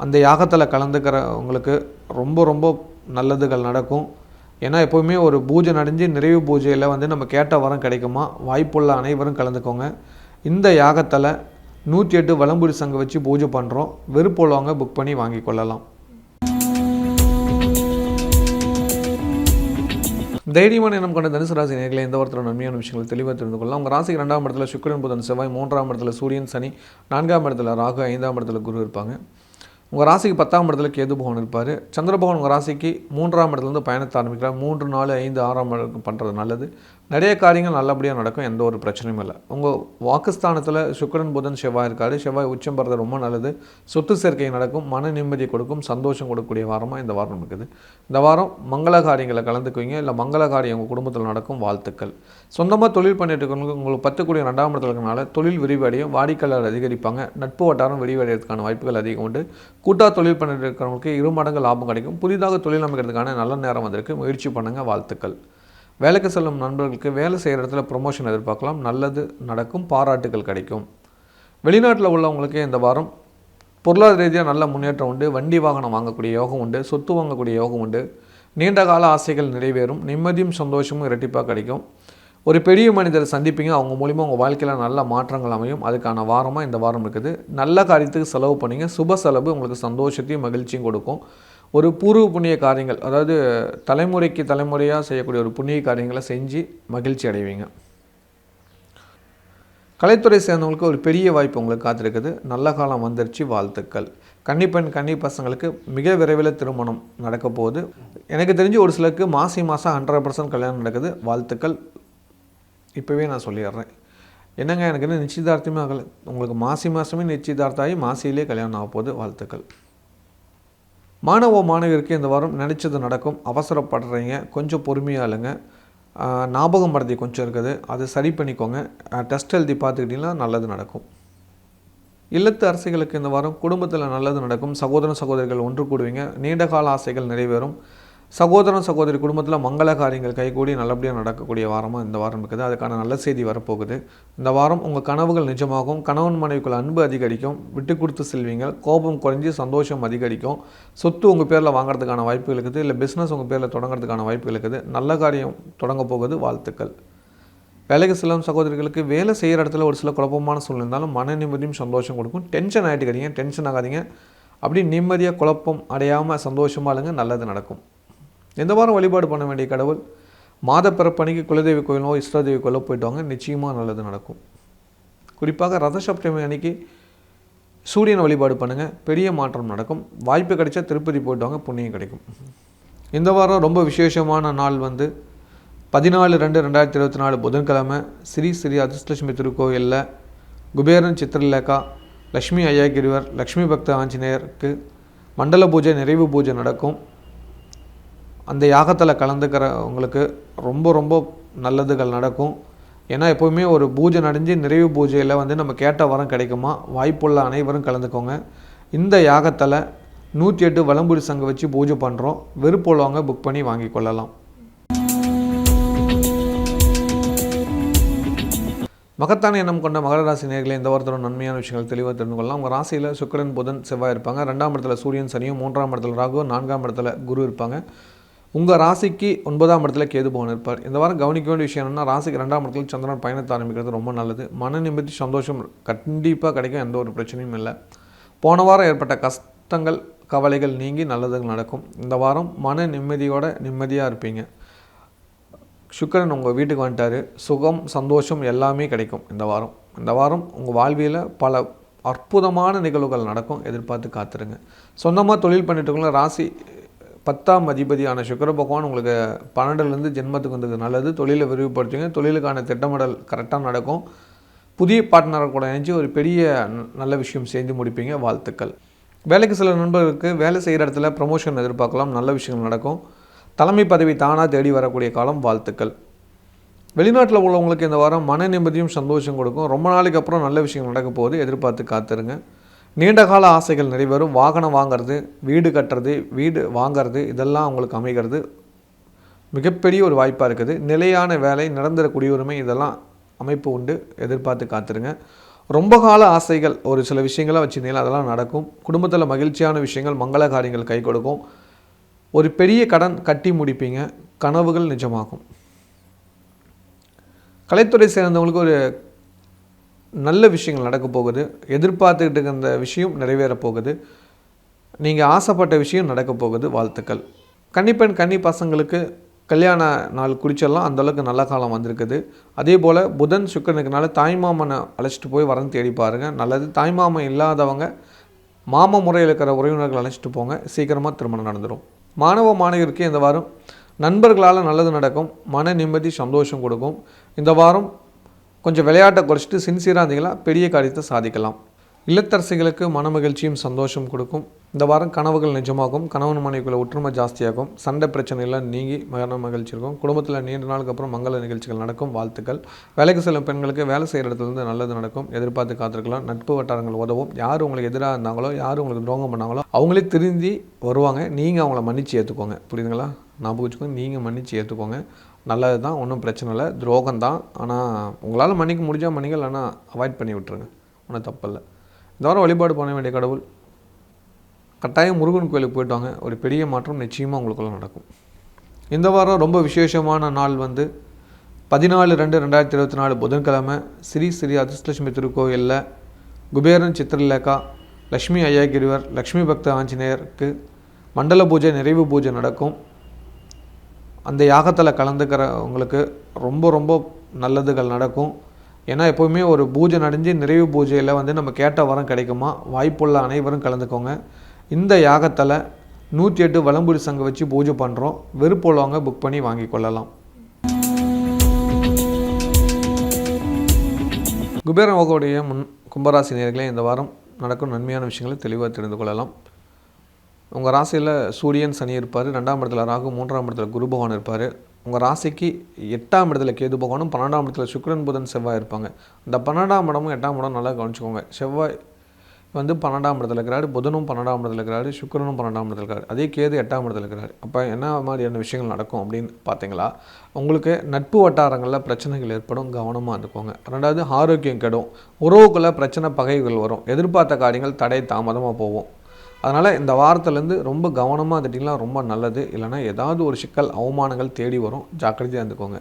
அந்த யாகத்தில் கலந்துக்கிறவங்களுக்கு ரொம்ப ரொம்ப நல்லதுகள் நடக்கும். ஏன்னா எப்போவுமே ஒரு பூஜை நடந்து நிறைவு பூஜையில் நம்ம கேட்ட வரம் கிடைக்குமா, வாய்ப்புள்ள அனைவரும் கலந்துக்கோங்க. இந்த யாகத்தில் 108 வலம்புரி சங்கு வச்சு பூஜை பண்ணுறோம். விருப்பமுள்ளவங்க புக் பண்ணி வாங்கி கொள்ளலாம். தைரியமான எண்ணம் கொண்ட தனுசு ராசி நேயர்களே, இந்த வாரத்தில் நன்மையான விஷயங்கள் தெளிவாக தெரிந்து கொள்ளலாம். உங்கள் ராசிக்கு 2ஆம் இடத்துல சுக்கிரன் புதன் செவ்வாய், 3ஆம் இடத்துல சூரியன் சனி, 4ஆம் இடத்துல ராகு, 5ஆம் இடத்துல குரு இருப்பாங்க. உங்கள் ராசிக்கு 10ஆம் இடத்துல கேது பகவான் இருப்பார். சந்திர பகவான் உங்கள் ராசிக்கு 3ஆம் இடத்துலேருந்து பயணத்தை ஆரம்பிக்கிறார். 3, 4, 5, 6ஆம் இடத்துக்கு பண்ணுறது நல்லது. நிறைய காரியங்கள் நல்லபடியாக நடக்கும், எந்த ஒரு பிரச்சனையும் இல்லை. உங்கள் வாக்குஸ்தானத்தில் சுக்கிரன் புதன் செவ்வாய் இருக்கார். செவ்வாய் உச்சம் பெறது ரொம்ப நல்லது. சொத்து சேர்க்கை நடக்கும், மன நிம்மதியை கொடுக்கும், சந்தோஷம் கொடுக்கக்கூடிய வாரமாக இந்த வாரம் இருக்குது. இந்த வாரம் மங்கள காரியங்களை கலந்துக்குவீங்க, இல்லை மங்கள காரியம் உங்கள் குடும்பத்தில் நடக்கும். வாழ்த்துக்கள். சொந்தமாக தொழில் பண்ணிட்டு இருக்கவங்களுக்கு உங்களுக்கு 10 கூடிய 2ஆம் இடத்துல இருக்கனால தொழில் விரிவடையும், வாடிக்கையாளர் அதிகரிப்பாங்க, நட்பு வட்டாரம் விரிவடைகிறதுக்கான வாய்ப்புகள் அதிகம் உண்டு. கூட்டாக தொழில் பண்ணிட்டு இருக்கிறவங்களுக்கு 2 மடங்கு லாபம் கிடைக்கும். புதிதாக தொழில் அமைக்கிறதுக்கான நல்ல நேரம் வந்திருக்கு, முயற்சி பண்ணுங்கள். வாழ்த்துக்கள். வேலைக்கு செல்லும் நண்பர்களுக்கு வேலை செய்கிற இடத்துல ப்ரொமோஷன் எதிர்பார்க்கலாம், நல்லது நடக்கும், பாராட்டுகள் கிடைக்கும். வெளிநாட்டில் உள்ளவங்களுக்கு இந்த வாரம் பொருளாதார ரீதியாக நல்ல முன்னேற்றம் உண்டு. வண்டி வாகனம் வாங்கக்கூடிய யோகம் உண்டு, சொத்து வாங்கக்கூடிய யோகம் உண்டு. நீண்ட கால ஆசைகள் நிறைவேறும், நிம்மதியும் சந்தோஷமும் இரட்டிப்பாக கிடைக்கும். ஒரு பெரிய மனிதரை சந்திப்பீங்க, அவங்க மூலிமா உங்கள் வாழ்க்கையில் நல்ல மாற்றங்கள் அமையும். அதுக்கான வாரமாக இந்த வாரம் இருக்குது. நல்ல காரியத்துக்கு செலவு பண்ணிங்க, சுப செலவு உங்களுக்கு சந்தோஷத்தையும் மகிழ்ச்சியும் கொடுக்கும். ஒரு பூர்வ புண்ணிய காரியங்கள், அதாவது தலைமுறைக்கு தலைமுறையாக செய்யக்கூடிய ஒரு புண்ணிய காரியங்களை செஞ்சு மகிழ்ச்சி அடைவீங்க. கலைத்துறை சேர்ந்தவங்களுக்கு ஒரு பெரிய வாய்ப்பு உங்களுக்கு காத்திருக்குது. நல்ல காலம் வந்துருச்சு. வாழ்த்துக்கள். கன்னிப்பெண் கன்னி பசங்களுக்கு மிக விரைவில் திருமணம் நடக்க போகுது. எனக்கு தெரிஞ்சு ஒரு சிலருக்கு மாதம் 100% கல்யாணம் நடக்குது. வாழ்த்துக்கள். இப்போவே நான் சொல்லிடுறேன். என்னங்க எனக்கு என்ன நிச்சயதார்த்தமே ஆகலை, உங்களுக்கு மாதமே நிச்சயதார்த்தம் ஆகி மாசியிலே கல்யாணம் ஆக போகுது. வாழ்த்துக்கள். மாணவியருக்கு இந்த வாரம் நினச்சது நடக்கும். அவசரப்படுறீங்க, கொஞ்சம் பொறுமையாக இல்லைங்க. ஞாபகம் மறதி கொஞ்சம் இருக்குது, அது சரி பண்ணிக்கோங்க. டெஸ்ட் எழுதி பார்த்துக்கிட்டிங்கன்னா நல்லது நடக்கும். இல்லத்து அரசிகளுக்கு இந்த வாரம் குடும்பத்தில் நல்லது நடக்கும். சகோதரன் சகோதரிகள் ஒன்று கூடுவீங்க, நீண்டகால ஆசைகள் நிறைவேறும். சகோதரன் சகோதரி குடும்பத்தில் மங்கள காரியங்கள் கைகூடி நல்லபடியாக நடக்கக்கூடிய வாரமாக இந்த வாரம் இருக்குது. அதுக்கான நல்ல செய்தி வரப்போகுது. இந்த வாரம் உங்கள் கனவுகள் நிஜமாகும். கணவன் மனைவிக்குள்ள அன்பு அதிகரிக்கும், விட்டு கொடுத்து செல்வீங்க, கோபம் குறைஞ்சி சந்தோஷம் அதிகரிக்கும். சொத்து உங்கள் பேரில் வாங்குறதுக்கான வாய்ப்புகள் இருக்குது, இல்லை பிஸ்னஸ் உங்கள் பேரில் தொடங்குறதுக்கான வாய்ப்புகள் இருக்குது. நல்ல காரியம் தொடங்க போகுது. வாழ்த்துக்கள். வேலைக்கு செல்லும் சகோதரிகளுக்கு வேலை செய்கிற இடத்துல ஒரு சில குழப்பமான சூழ்நிலை இருந்தாலும் மன நிம்மதியும் சந்தோஷம் கொடுக்கும். டென்ஷன் ஆகிட்டுக்கிறீங்க, டென்ஷன் ஆகாதீங்க. அப்படி நிம்மதியாக குழப்பம் அடையாமல் சந்தோஷமாக இல்லைங்க, நல்லது நடக்கும். இந்த வாரம் வழிபாடு பண்ண வேண்டிய கடவுள் மாத பிறப்பணிக்கு குலதெய்வ கோயிலோ இஷ்டதெய்வ கோயிலோ போயிட்டு வாங்க, நிச்சயமாக நல்லது நடக்கும். குறிப்பாக ரத சப்தமி அன்னைக்கு சூரியன் வழிபாடு பண்ணுங்கள், பெரிய மாற்றம் நடக்கும். வாய்ப்பு கிடைச்சா திருப்பதி போயிட்டு வாங்க, புண்ணியம் கிடைக்கும். இந்த வாரம் ரொம்ப விசேஷமான நாள் 14/2/2024 புதன்கிழமை ஸ்ரீ ஸ்ரீ அதிர்ஷ்டலட்சுமி திருக்கோயிலில் குபேரன் சித்திரலேகா லக்ஷ்மி ஐயாகிரிவர் லக்ஷ்மி பக்த ஆஞ்சநேயருக்கு மண்டல பூஜை நிறைவு பூஜை நடக்கும். அந்த யாகத்தில் கலந்துக்கிறவங்களுக்கு ரொம்ப ரொம்ப நல்லதுகள் நடக்கும். ஏன்னா எப்போவுமே ஒரு பூஜை நடந்து நிறைவு பூஜையில் நம்ம கேட்ட வரம் கிடைக்குமா, வாய்ப்புள்ள அனைவரும் கலந்துக்கோங்க. இந்த யாகத்தில் 108 வலம்புரி சங்கு வச்சு பூஜை பண்ணுறோம். விருப்பமுள்ளவங்க புக் பண்ணி வாங்கி கொள்ளலாம். மகத்தான எண்ணம் கொண்ட மகர ராசி நேயர்களே, இந்த வாரத்தோட நன்மையான விஷயங்கள் தெளிவாக தெரிந்து கொள்ளலாம். உங்கள் ராசியில் சுக்கிரன் புதன் செவ்வாய் இருப்பாங்க. 2ஆம் இடத்துல சூரியன் சனியும், 3ஆம் இடத்துல ராகு, 4ஆம் இடத்துல குரு இருப்பாங்க. உங்கள் ராசிக்கு 9ஆம் இடத்துல கேது பகவான் இருப்பார். இந்த வாரம் கவனிக்க வேண்டிய விஷயம் என்னென்னா, ராசிக்கு 2ஆம் இடத்துல சந்திரன் பயணத்தை ஆரம்பிக்கிறது ரொம்ப நல்லது. மன நிம்மதி சந்தோஷம் கண்டிப்பாக கிடைக்கும், எந்த ஒரு பிரச்சனையும் இல்லை. போன வாரம் ஏற்பட்ட கஷ்டங்கள் கவலைகள் நீங்கி நல்லதுகள் நடக்கும். இந்த வாரம் மன நிம்மதியாக இருப்பீங்க. சுக்கிரன் உங்கள் வீட்டுக்கு வந்துட்டார். சுகம் சந்தோஷம் எல்லாமே கிடைக்கும் இந்த வாரம் உங்கள் வாழ்வியில் பல அற்புதமான நிகழ்வுகள் நடக்கும். எதிர்பார்த்து காத்துருங்க. சொந்தமாக தொழில் பண்ணிட்டு இருக்கவங்க ராசி 10ஆம் அதிபதியான சுக்கிர பகவான் உங்களுக்கு 12லேருந்து ஜென்மத்துக்கு வந்தது நல்லது. தொழிலை விரிவுபடுத்துங்க, தொழிலுக்கான திட்டமிடல் கரெக்டாக நடக்கும். புதிய பார்ட்னரை கூட நினச்சி ஒரு பெரிய நல்ல விஷயம் செய்து முடிப்பீங்க. வாழ்த்துக்கள். வேலைக்கு சில நண்பர்களுக்கு வேலை செய்கிற இடத்துல ப்ரமோஷன் எதிர்பார்க்கலாம், நல்ல விஷயங்கள் நடக்கும். தலைமை பதவி தானாக தேடி வரக்கூடிய காலம். வாழ்த்துக்கள். வெளிநாட்டில் உள்ளவங்களுக்கு இந்த வாரம் மன நிம்மதியும் சந்தோஷம் கொடுக்கும். ரொம்ப நாளைக்கு அப்புறம் நல்ல விஷயங்கள் நடக்க போகுது. எதிர்பார்த்து காத்துருங்க. நீண்டகால ஆசைகள் நிறைவேறும். வாகனம் வாங்கிறது, வீடு கட்டுறது, வீடு வாங்கிறது இதெல்லாம் உங்களுக்கு அமைகிறது மிகப்பெரிய ஒரு வாய்ப்பாக இருக்குது. நிலையான வேலை, நிரந்தர குடியுரிமை இதெல்லாம் அமைப்பு உண்டு. எதிர்பார்த்து காத்துருங்க. ரொம்ப கால ஆசைகள் ஒரு சில விஷயங்களாக வச்சுருந்தீங்களா அதெல்லாம் நடக்கும். குடும்பத்தில் மகிழ்ச்சியான விஷயங்கள், மங்கள காரியங்கள் கை கொடுக்கும். ஒரு பெரிய கடன் கட்டி முடிப்பீங்க. கனவுகள் நிஜமாகும். கலைத்துறை சேர்ந்தவங்களுக்கு ஒரு நல்ல விஷயங்கள் நடக்க போகுது. எதிர்பார்த்துக்கிட்டு இருந்த விஷயம் நிறைவேறப் போகுது. நீங்கள் ஆசைப்பட்ட விஷயம் நடக்க போகுது. வாழ்த்துக்கள். கன்னிப்பெண் கன்னி பசங்களுக்கு கல்யாண நாள் குறிச்செல்லாம் அந்தளவுக்கு நல்ல காலம் வந்திருக்குது. அதே போல் புதன் சுக்கிரனுக்குனால தாய்மாமனை அழைச்சிட்டு போய் வரன்னு தேடி பாருங்கள். நல்லது. தாய்மாமன் இல்லாதவங்க மாம முறையில் இருக்கிற உறவினர்கள் அழைச்சிட்டு போங்க. சீக்கிரமாக திருமணம் நடந்துடும். மாணவ மாணவியருக்கு இந்த வாரம் நண்பர்களால் நல்லது நடக்கும். மன நிம்மதி, சந்தோஷம் கொடுக்கும். இந்த வாரம் கொஞ்சம் விளையாட்டை குறைச்சிட்டு சின்சியராக இருந்தீங்களா பெரிய காரியத்தை சாதிக்கலாம். இல்லத்தரசிகளுக்கு மன மகிழ்ச்சியும் சந்தோஷம் கொடுக்கும். இந்த வாரம் கனவுகள் நிஜமாகும். கணவன் மனைவிக்குள்ள ஒற்றுமை ஜாஸ்தியாகும். சண்டை பிரச்சனைலாம் நீங்கி மன மகிழ்ச்சி இருக்கும். குடும்பத்தில் நீண்ட நாளுக்கு அப்புறம் மங்கள நிகழ்ச்சிகள் நடக்கும். வாழ்த்துக்கள். வேலைக்கு செல்லும் பெண்களுக்கு வேலை செய்கிற இடத்துலேருந்து நல்லது நடக்கும். எதிர்பார்த்து காத்திருக்கலாம். நட்பு வட்டாரங்கள் உதவும். யார் உங்களுக்கு எதிராக இருந்தாங்களோ, யார் உங்களுக்கு துரோகம் பண்ணாங்களோ அவங்களே திருந்தி வருவாங்க. நீங்கள் அவங்கள மன்னிச்சு ஏற்றுக்கோங்க. புரியுதுங்களா? ஞாபகம் வச்சுக்கோங்க. நீங்கள் மன்னிச்சு ஏற்றுக்கோங்க. நல்லது தான், ஒன்றும் பிரச்சனை இல்லை. துரோகம் தான். ஆனால் உங்களால் மன்னிக்க முடிஞ்சால் மன்னிக்க, இல்லைன்னா அவாய்ட் பண்ணி விட்டுருங்க. ஒன்றும் தப்பில்லை. இந்த வாரம் வழிபாடு பண்ண வேண்டிய கடவுள் கட்டாயம் முருகன் கோயிலுக்கு போய்ட்டு வாங்க. ஒரு பெரிய மாற்றம் நிச்சயமாக உங்களுக்குள்ள நடக்கும். இந்த வாரம் ரொம்ப விசேஷமான நாள் 14/2/2024 புதன்கிழமை ஸ்ரீ ஸ்ரீ அதிர்ஷ்டலட்சுமி திருக்கோயிலில் குபேரன் சித்திரலேகா லக்ஷ்மி ஐயாகிரிவர் லக்ஷ்மி பக்த ஆஞ்சநேயருக்கு மண்டல பூஜை, நிறைவு பூஜை நடக்கும். அந்த யாகத்தில் கலந்துக்கிறவங்களுக்கு ரொம்ப ரொம்ப நல்லதுகள் நடக்கும். ஏன்னா எப்போவுமே ஒரு பூஜை நடந்து நிறைவு பூஜையில் நம்ம கேட்ட வரம் கிடைக்குமா? வாய்ப்புள்ள அனைவரும் கலந்துக்கோங்க. இந்த யாகத்தில் 108 வலம்புரி சங்கு வச்சு பூஜை பண்ணுறோம். விருப்பமுள்ளவங்க புக் பண்ணி வாங்கி கொள்ளலாம். குபேரன் ஓகோடைய கும்பராசி நேயர்களே, இந்த வாரம் நடக்கும் நன்மையான விஷயங்களை தெளிவாக தெரிந்து கொள்ளலாம். உங்கள் ராசியில் சூரியன் சனி இருப்பார். 2ஆம் இடத்துல ராகு, 3ஆம் இடத்துல குரு பகவான் இருப்பார். உங்கள் ராசிக்கு 8ஆம் இடத்துல கேது பகவானும், 12ஆம் இடத்துல சுக்கிரன் புதன் செவ்வாய் இருப்பாங்க. இந்த 12ஆம் இடமும் 8ஆம் இடம் நல்லா கவனிச்சுக்கோங்க. செவ்வாய் 12ஆம் இடத்துல இருக்கிறாரு, புதனும் 12ஆம் இடத்துல இருக்கிறாரு, சுக்கிரனும் 12ஆம் இடத்துல இருக்கிறாரு. அதே கேது 8ஆம் இடத்துல இருக்கிறாரு. அப்போ என்ன மாதிரியான விஷயங்கள் நடக்கும் அப்படின்னு பார்த்தீங்களா? உங்களுக்கு நட்பு வட்டாரங்களில் பிரச்சனைகள் ஏற்படும். கவனமாக இருந்துக்கோங்க. 2வது ஆரோக்கியம் கெடும். உறவுக்குள்ளே பிரச்சனை, பகைகள் வரும். எதிர்பார்த்த காரியங்கள் தடை தாமதமாக போகும். அதனால் இந்த வாரத்துலேருந்து ரொம்ப கவனமாக இருந்துட்டிங்களா ரொம்ப நல்லது. இல்லைனா ஏதாவது ஒரு சிக்கல், அவமானங்கள் தேடி வரும். ஜாக்கிரதையாக இருந்துக்கோங்க.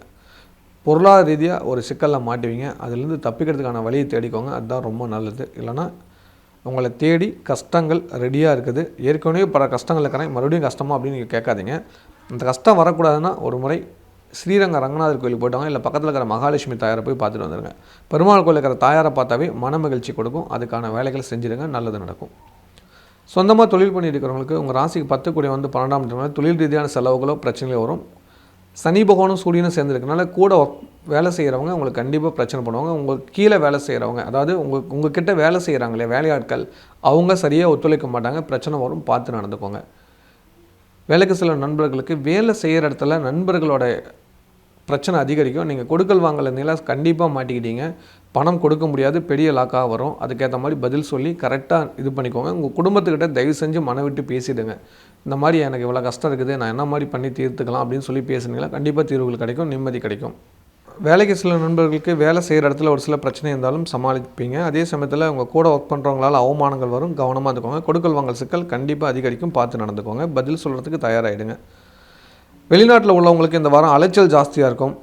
பொருளாதார ரீதியாக ஒரு சிக்கலில் மாட்டுவீங்க. அதுலேருந்து தப்பிக்கிறதுக்கான வழியை தேடிக்கோங்க. அதுதான் ரொம்ப நல்லது. இல்லைனா உங்களை தேடி கஷ்டங்கள் ரெடியாக இருக்குது. ஏற்கனவே பல கஷ்டங்கள் இருக்கிறேன், மறுபடியும் கஷ்டமா அப்படின்னு நீங்கள் கேட்காதீங்க. அந்த கஷ்டம் வரக்கூடாதுன்னா ஒரு முறை ஸ்ரீரங்க ரங்கநாதர் கோயிலுக்கு போயிட்டாங்க. இல்லை பக்கத்தில் இருக்கிற மகாலட்சுமி தாயாரை போய் பார்த்துட்டு வந்துடுங்க. பெருமாள் கோயில் இருக்கிற தாயாரை பார்த்தாவே மன மகிழ்ச்சி கொடுக்கும். அதுக்கான வேலைகளை செஞ்சுடுங்க. நல்லது நடக்கும். சொந்தமாக தொழில் பண்ணிட்டு இருக்கிறவங்களுக்கு உங்கள் ராசிக்கு 10 கூடிய 12ஆம் இடத்துல தொழில் ரீதியான செலவுகளோ பிரச்சனைகளோ வரும். சனி பகவானும் சூரியனும் சேர்ந்துருக்கனால கூட வேலை செய்கிறவங்க உங்களுக்கு கண்டிப்பாக பிரச்சனை பண்ணுவாங்க. உங்களுக்கு கீழே வேலை செய்கிறவங்க, அதாவது உங்ககிட்ட வேலை செய்கிறாங்களே வேலையாட்கள், அவங்க சரியாக ஒத்துழைக்க மாட்டாங்க. பிரச்சனை வரும். பார்த்து நடந்துக்கோங்க. வேலைக்கு சில நண்பர்களுக்கு வேலை செய்கிற இடத்துல நண்பர்களோட பிரச்சனை அதிகரிக்கும். நீங்கள் கொடுக்கல் வாங்கல இருந்தீங்களா கண்டிப்பாக மாட்டிக்கிட்டீங்க. பணம் கொடுக்க முடியாது, பெரிய லாக்காக வரும். அதுக்கேற்ற மாதிரி பதில் சொல்லி கரெக்டாக இது பண்ணிக்கோங்க. உங்கள் குடும்பத்துக்கிட்ட தயவு செஞ்சு மன விட்டு பேசிவிடுங்க. இந்த மாதிரி எனக்கு இவ்வளோ கஷ்டம் இருக்குது, நான் என்ன மாதிரி பண்ணி தீர்த்துக்கலாம் அப்படின்னு சொல்லி பேசுனீங்களா கண்டிப்பாக தீர்வுகள் கிடைக்கும், நிம்மதி கிடைக்கும். வேலைக்கு சில நண்பர்களுக்கு வேலை செய்கிற இடத்துல ஒரு சில பிரச்சனை இருந்தாலும் சமாளிப்பீங்க. அதே சமயத்தில் உங்கள் கூட ஒர்க் பண்ணுறவங்களால் அவமானங்கள் வரும். கவனமாக இருந்துக்கோங்க. கொடுக்கல் வாங்கல் சிக்கல் கண்டிப்பாக அதிகரிக்கும். பார்த்து நடந்துக்கோங்க. பதில் சொல்கிறதுக்கு தயாராகிடுங்க. வெளிநாட்டில் உள்ளவங்களுக்கு இந்த வாரம் அலைச்சல் ஜாஸ்தியாக இருக்கும்.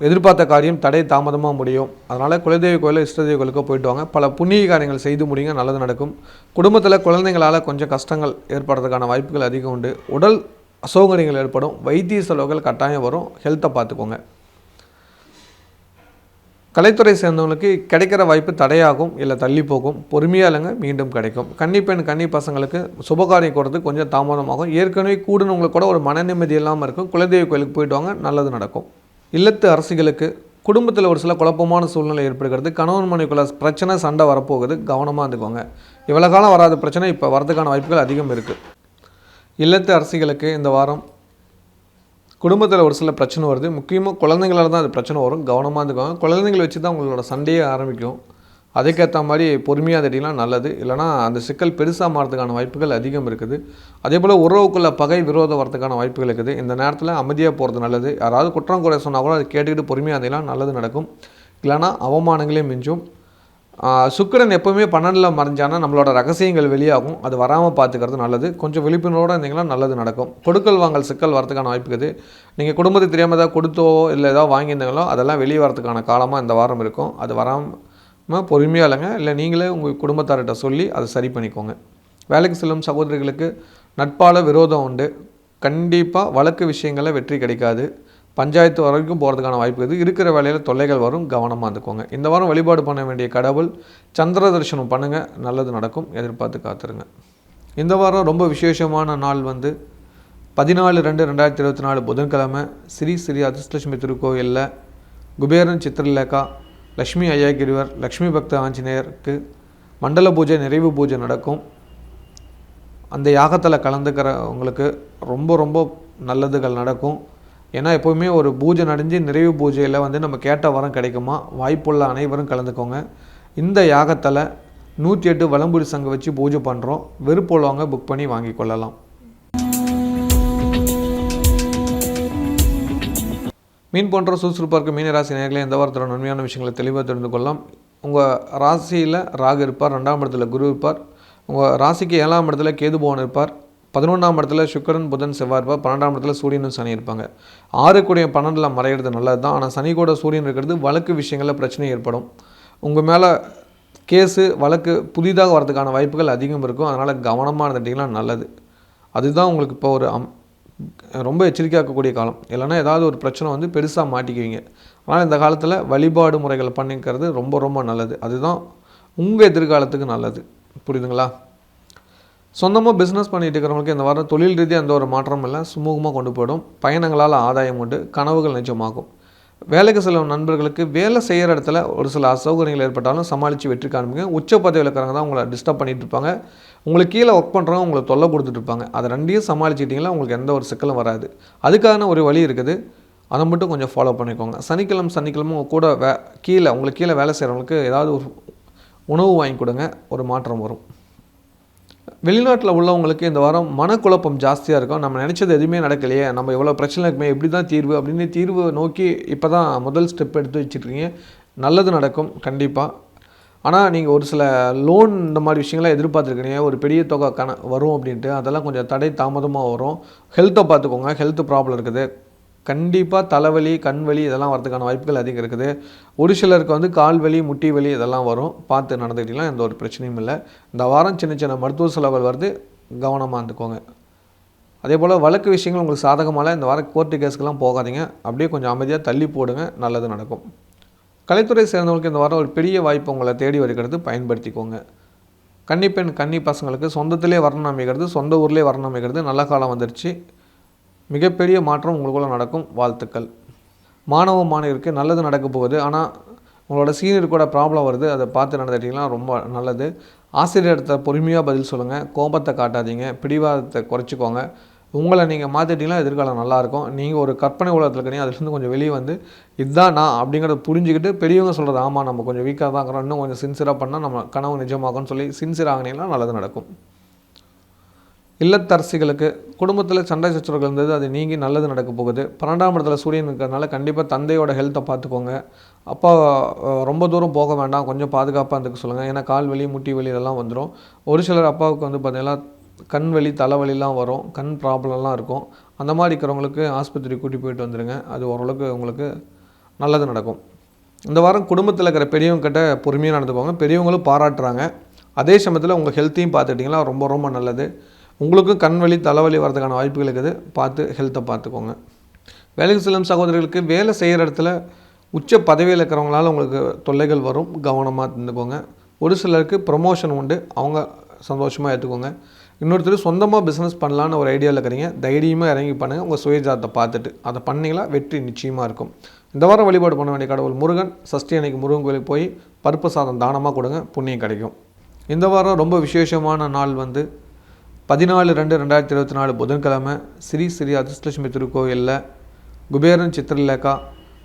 எதிர்பார்த்த காரியம் தடை தாமதமாக முடியும். அதனால் குலதெய்வ கோயிலோ இஷ்டதெய்வ கோயிலுக்கோ போயிட்டு வாங்க. பல புண்ணிய காரியங்கள் செய்து முடியுங்க. நல்லது நடக்கும். குடும்பத்தில் குழந்தைங்களால் கொஞ்சம் கஷ்டங்கள் ஏற்படுறதுக்கான வாய்ப்புகள் அதிகம் உண்டு. உடல் அசௌகரியங்கள் ஏற்படும். வைத்திய செலவுகள் கட்டாயம் வரும். ஹெல்த்தை பார்த்துக்கோங்க. கலைத்துறை சேர்ந்தவங்களுக்கு கிடைக்கிற வாய்ப்பு தடையாகும், இல்லை தள்ளி போகும். பொறுமையாக இல்லைங்க, மீண்டும் கிடைக்கும். கன்னிப்பெண் கன்னி பசங்களுக்கு சுபகாரியம் கொடுறதுக்கு கொஞ்சம் தாமதமாகும். ஏற்கனவே கூடுனவங்களுக்கு கூட ஒரு மன நிம்மதி இல்லாமல் இருக்கும். குலதெய்வ கோயிலுக்கு போயிட்டு வாங்க, நல்லது நடக்கும். இல்லத்து அரசிகளுக்கு குடும்பத்தில் ஒரு சில குழப்பமான சூழ்நிலை ஏற்படுகிறது. கணவன் மனைவிக்குள்ள பிரச்சனை, சண்டை வரப்போகுது. கவனமாக இருந்துக்கோங்க. இவ்வளோ காலம் வராத பிரச்சனை இப்போ வரதுக்கான வாய்ப்புகள் அதிகம் இருக்குது. இல்லத்து அரசிகளுக்கு இந்த வாரம் குடும்பத்தில் ஒரு சில பிரச்சனை வருது. முக்கியமாக குழந்தைங்களால் தான் அது பிரச்சனை வரும். கவனமாக இருந்துக்கோங்க. குழந்தைங்களை வச்சு தான் உங்களோட சண்டையே ஆரம்பிக்கும். அதுக்கேற்ற மாதிரி பொறுமையாக இருந்துட்டிங்கன்னா நல்லது. இல்லைனா அந்த சிக்கல் பெருசாக மாறதுக்கான வாய்ப்புகள் அதிகம் இருக்குது. அதே போல் உறவுக்குள்ள பகை விரோதம் வரதுக்கான வாய்ப்புகள் இருக்குது. இந்த நேரத்தில் அமைதியாக போகிறது நல்லது. யாராவது குற்றம் குறை சொன்னால் கூட அதை கேட்டுக்கிட்டு பொறுமையாக இருந்தீங்கன்னா நல்லது நடக்கும். இல்லைனா அவமானங்களே மிஞ்சும். சுக்கிரன் எப்போவுமே 12ல் மறைஞ்சானா நம்மளோட ரகசியங்கள் வெளியாகும். அது வராமல் பார்த்துக்கிறது நல்லது. கொஞ்சம் விழிப்புணர்வோடு இருந்தீங்கன்னா நல்லது நடக்கும். கொடுக்கல் வாங்கல் சிக்கல் வரதுக்கான வாய்ப்பு இருக்குது. நீங்கள் குடும்பத்துக்கு தெரியாமல் ஏதாவது கொடுத்தோ இல்லை ஏதாவது வாங்கியிருந்தீங்களோ அதெல்லாம் வெளியே வரதுக்கான காலமாக இந்த வாரம் இருக்கும். அது வராமல் பொறுமையாக இல்லைங்க, இல்லை நீங்களே உங்கள் குடும்பத்தார்கிட்ட சொல்லி அதை சரி பண்ணிக்கோங்க. வேலைக்கு செல்லும் சகோதரிகளுக்கு நட்பால் விரோதம் உண்டு. கண்டிப்பாக வழக்கு விஷயங்களில் வெற்றி கிடைக்காது. பஞ்சாயத்து வரைக்கும் போகிறதுக்கான வாய்ப்பு இருக்குது. இருக்கிற வேலையில் தொல்லைகள் வரும், கவனமாக இருந்துக்கோங்க. இந்த வாரம் வழிபாடு பண்ண வேண்டிய கடவுள் சந்திர தரிசனம் பண்ணுங்கள், நல்லது நடக்கும். எதிர்பார்த்து காத்துருங்க. இந்த வாரம் ரொம்ப விசேஷமான நாள் 14/2/2024 புதன்கிழமை ஸ்ரீ ஸ்ரீ அதிர்ஷ்டலட்சுமி திருக்கோயிலில் குபேரன் சித்திரலேகா லக்ஷ்மி ஐயாகிரிவர் லக்ஷ்மி பக்த ஆஞ்சநேயருக்கு மண்டல பூஜை நிறைவு பூஜை நடக்கும். அந்த யாகத்தில் கலந்துக்கிறவங்களுக்கு ரொம்ப ரொம்ப நல்லதுகள் நடக்கும். ஏன்னா எப்போவுமே ஒரு பூஜை நடந்து நிறைவு பூஜையில் நம்ம கேட்ட வரம் கிடைக்குமா, வாய்ப்புள்ள அனைவரும் கலந்துக்கோங்க. இந்த யாகத்தில் 108 வலம்புரி சங்கு வச்சு பூஜை பண்ணுறோம். விருப்பமுள்ளவங்க புக் பண்ணி வாங்கி கொள்ளலாம். மீன் போன்ற சுறுசுறுப்பாக இருக்க மீனராசி நேயர்களே, இந்த வாரத்தோட நன்மையான விஷயங்களை தெளிவாக தெரிந்து கொள்ளலாம். உங்கள் ராசியில் ராகு இருப்பார், 2ஆம் இடத்துல குரு இருப்பார். உங்கள் ராசிக்கு 7ஆம் இடத்துல கேது பகவான் இருப்பார். 11ஆம் இடத்துல சுக்கிரன் புதன் செவ்வாய் இருப்பார். 12ஆம் இடத்துல சூரியனும் சனி இருப்பாங்க. 6 கூடிய 12ல் மறையிறது நல்லது தான். ஆனால் சனி கூட சூரியன் இருக்கிறது வழக்கு விஷயங்களில் பிரச்சனை ஏற்படும். உங்கள் மேலே கேஸு வழக்கு புதிதாக வரதுக்கான வாய்ப்புகள் அதிகம் இருக்கும். அதனால் கவனமாக இருந்துட்டிங்கன்னா நல்லது. அதுதான் உங்களுக்கு இப்போ ஒரு ரொம்ப எச்சரிக்கையாக இருக்கக்கூடிய காலம். இல்லைனா ஏதாவது ஒரு பிரச்சனை பெருசாக மாட்டிக்குவீங்க. ஆனால் இந்த காலத்தில் வழிபாடு முறைகள் பண்ணிக்கிறது ரொம்ப ரொம்ப நல்லது. அதுதான் உங்கள் எதிர்காலத்துக்கு நல்லது. புரியுதுங்களா? சொந்தமாக பிஸ்னஸ் பண்ணிட்டு இருக்கிறவங்களுக்கு இந்த வாரம் தொழில் ரீதியாக எந்த ஒரு மாற்றமும் இல்லை, சுமூகமாக கொண்டு போயிடும். பயணங்களால் ஆதாயம் உண்டு, கனவுகள் நிஜமாகும். வேலைக்கு செல்லும் நண்பர்களுக்கு வேலை செய்கிற இடத்துல ஒரு சில அசௌகரியங்கள் ஏற்பட்டாலும் சமாளித்து வெற்றி காண்பீங்க. உச்ச பதவியில் இருக்கிறவங்க தான் உங்களை டிஸ்டர்ப் பண்ணிகிட்டு இருப்பாங்க. உங்களுக்கு கீழே ஒர்க் பண்ணுறவங்க உங்களுக்கு தொல்லை கொடுத்துட்டு இருப்பாங்க. அதை ரெண்டையும் சமாளிச்சிட்டிங்கன்னா உங்களுக்கு எந்த ஒரு சிக்கலும் வராது. அதுக்கான ஒரு வழி இருக்குது, அதை மட்டும் கொஞ்சம் ஃபாலோ பண்ணிக்கோங்க. சனிக்கிழமை உங்கள் கூட உங்களுக்கு கீழே வேலை செய்கிறவங்களுக்கு ஏதாவது ஒரு உணவு வாங்கி கொடுங்க, ஒரு மாற்றம் வரும். வெளிநாட்டில் உள்ளவங்களுக்கு இந்த வாரம் மனக்குழப்பம் ஜாஸ்தியாக இருக்கும். நம்ம நினச்சது எதுவுமே நடக்கலையே, நம்ம எவ்வளோ பிரச்சனை இருக்குமே, எப்படி தான் தீர்வு அப்படின்னு தீர்வு நோக்கி இப்போ தான் முதல் ஸ்டெப் எடுத்து வச்சுருக்கீங்க. நல்லது நடக்கும் கண்டிப்பாக. ஆனால் நீங்கள் ஒரு சில லோன் இந்த மாதிரி விஷயங்கள்லாம் எதிர்பார்த்துருக்கீங்க, ஒரு பெரிய தொகை வரும் அப்படின்ட்டு. அதெல்லாம் கொஞ்சம் தடை தாமதமாக வரும். ஹெல்த்தை பார்த்துக்கோங்க, ஹெல்த் ப்ராப்ளம் இருக்குது. கண்டிப்பாக தலைவலி கண் வலி இதெல்லாம் வரதுக்கான வாய்ப்புகள் அதிகம் இருக்குது. ஒரு சிலருக்கு கால் வலி முட்டி வலி இதெல்லாம் வரும். பார்த்து நடந்துக்கிட்டிங்கன்னா எந்த ஒரு பிரச்சனையும் இல்லை. இந்த வாரம் சின்ன சின்ன மருத்துவ செலவுகள் வருது, கவனமாக இருந்துக்கோங்க. அதே போல் வழக்கு விஷயங்கள் உங்களுக்கு சாதகமாக இந்த வாரம் கோர்ட்டு கேஸுக்கெல்லாம் போகாதீங்க. அப்படியே கொஞ்சம் அமைதியாக தள்ளி போடுங்க, நல்லது நடக்கும். கலைத்துறை சேர்ந்தவங்களுக்கு இந்த வாரம் ஒரு பெரிய வாய்ப்பு உங்களை தேடி வருகிறது, பயன்படுத்திக்கோங்க. கன்னிப்பெண் கன்னி பசங்களுக்கு சொந்தத்திலே வர்ணம் அமைக்கிறது, சொந்த ஊர்லேயே வர்ணம் அமைக்கிறது, நல்ல காலம் வந்துருச்சு. மிகப்பெரிய மாற்றம் உங்களுக்குள்ள நடக்கும். வாழ்த்துக்கள். மாணவருக்கு நல்லது நடக்க போகுது. ஆனால் உங்களோட சீனியர் கூட ப்ராப்ளம் வருது, அதை பார்த்து நடந்துட்டிங்கன்னா ரொம்ப நல்லது. ஆசிரியர்கிட்ட பொறுமையாக பதில் சொல்லுங்கள், கோபத்தை காட்டாதீங்க, பிடிவாதத்தை குறைச்சிக்கோங்க. உங்களை நீங்கள் மாற்றிட்டிங்கன்னா எதிர்காலம் நல்லாயிருக்கும். நீங்கள் ஒரு கற்பனை உலகத்தில் இருக்கிறீங்க, அதுலேருந்து கொஞ்சம் வெளியே இதுதான் நான் அப்படிங்கிறத புரிஞ்சுக்கிட்டு பெரியவங்க சொல்கிறது ஆமாம் நம்ம கொஞ்சம் வீக்காக தான் இருக்கிறோம், இன்னும் கொஞ்சம் சின்சியராக பண்ணால் நம்ம கனவு நிஜமாகும்னு சொல்லி சின்சியர் ஆகினீங்கன்னா நல்லது நடக்கும். இல்லத்தரசிகளுக்கு குடும்பத்தில் சண்டை சச்சரவுகள் இருந்தது, அது நீங்கி நல்லது நடக்க போகுது. 12ஆம் இடத்துல சூரியன் இருக்கிறதுனால கண்டிப்பாக தந்தையோட ஹெல்த்தை பார்த்துக்கோங்க. அப்பா ரொம்ப தூரம் போக வேண்டாம், கொஞ்சம் பாதுகாப்பாக இருந்துக்க சொல்லுங்கள். ஏன்னா கால் வலி முட்டி வலி இதெல்லாம் வந்துடும். ஒரு சிலர் அப்பாவுக்கு பார்த்திங்கன்னா கண் வலி தலைவலிலாம் வரும், கண் ப்ராப்ளம்லாம் இருக்கும். அந்த மாதிரி இருக்கிறவங்களுக்கு ஆஸ்பத்திரி கூட்டி போயிட்டு வந்துடுங்க. அது ஓரளவுக்கு உங்களுக்கு நல்லது நடக்கும். இந்த வாரம் குடும்பத்தில் இருக்கிற பெரியவங்ககிட்ட பொறுமையாக நடந்துக்கோங்க. பெரியவங்களும் பாராட்டுறாங்க. அதே சமயத்தில் உங்கள் ஹெல்த்தையும் பார்த்துட்டிங்கன்னா ரொம்ப ரொம்ப நல்லது. உங்களுக்கும் கண் வலி தலைவலி வரதுக்கான வாய்ப்புகள் இருக்குது, பார்த்து ஹெல்த்தை பார்த்துக்கோங்க. வேலைக்கு செல்லும் சகோதரிகளுக்கு வேலை செய்கிற இடத்துல உச்ச பதவியில் இருக்கிறவங்களால உங்களுக்கு தொல்லைகள் வரும், கவனமாக இருந்துக்கோங்க. ஒரு சிலருக்கு ப்ரொமோஷன் உண்டு, அவங்க சந்தோஷமாக ஏற்றுக்கோங்க. இன்னொருத்தர் சொந்தமாக பிஸ்னஸ் பண்ணலான்னு ஒரு ஐடியாவில் இருக்கிறீங்க, தைரியமாக இறங்கி பண்ணுங்கள். உங்கள் சுயஜாதத்தை பார்த்துட்டு அதை பண்ணிங்களா வெற்றி நிச்சயமாக இருக்கும். இந்த வாரம் வழிபாடு பண்ண வேண்டிய கடவுள் முருகன். சஷ்டி அன்னைக்கு முருகன் கோயிலுக்கு போய் பருப்பு சாதம் தானமாக கொடுங்க, புண்ணியம் கிடைக்கும். இந்த வாரம் ரொம்ப விசேஷமான நாள் 14/2/2024 புதன்கிழமை ஸ்ரீ ஸ்ரீ அதிர்ஷ்டலட்சுமி திருக்கோயிலில் குபேரன் சித்திரலேகா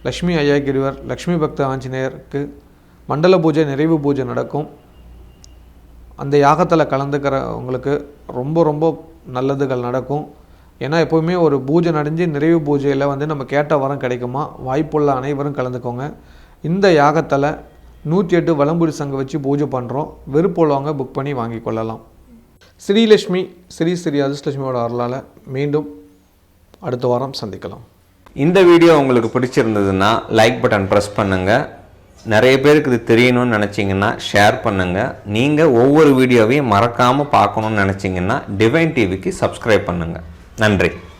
லக்ஷ்மி ஐயாகிரிவர் லக்ஷ்மி பக்த ஆஞ்சநேயருக்கு மண்டல பூஜை நிறைவு பூஜை நடக்கும். அந்த யாகத்தில் கலந்துக்கிறவங்களுக்கு ரொம்ப ரொம்ப நல்லதுகள் நடக்கும். ஏன்னா எப்போவுமே ஒரு பூஜை நடந்து நிறைவு பூஜையில் நம்ம கேட்ட வரம் கிடைக்குமா, வாய்ப்புள்ள அனைவரும் கலந்துக்கோங்க. இந்த யாகத்தில் 108 வலம்புரி சங்கு வச்சு பூஜை பண்ணுறோம். விருப்பமுள்ளவங்க புக் பண்ணி வாங்கி கொள்ளலாம். ஸ்ரீலக்ஷ்மி ஸ்ரீ அதிர்ஷ்டலட்சுமியோட அருளால் மீண்டும் அடுத்த வாரம் சந்திக்கலாம். இந்த வீடியோ உங்களுக்கு பிடிச்சிருந்ததுன்னா லைக் பட்டன் ப்ரெஸ் பண்ணுங்கள். நிறைய பேருக்கு இது தெரியணும்னு நினச்சிங்கன்னா ஷேர் பண்ணுங்கள். நீங்கள் ஒவ்வொரு வீடியோவையும் மறக்காமல் பார்க்கணுன்னு நினச்சிங்கன்னா டிவைன் டிவிக்கு சப்ஸ்கிரைப் பண்ணுங்கள். நன்றி.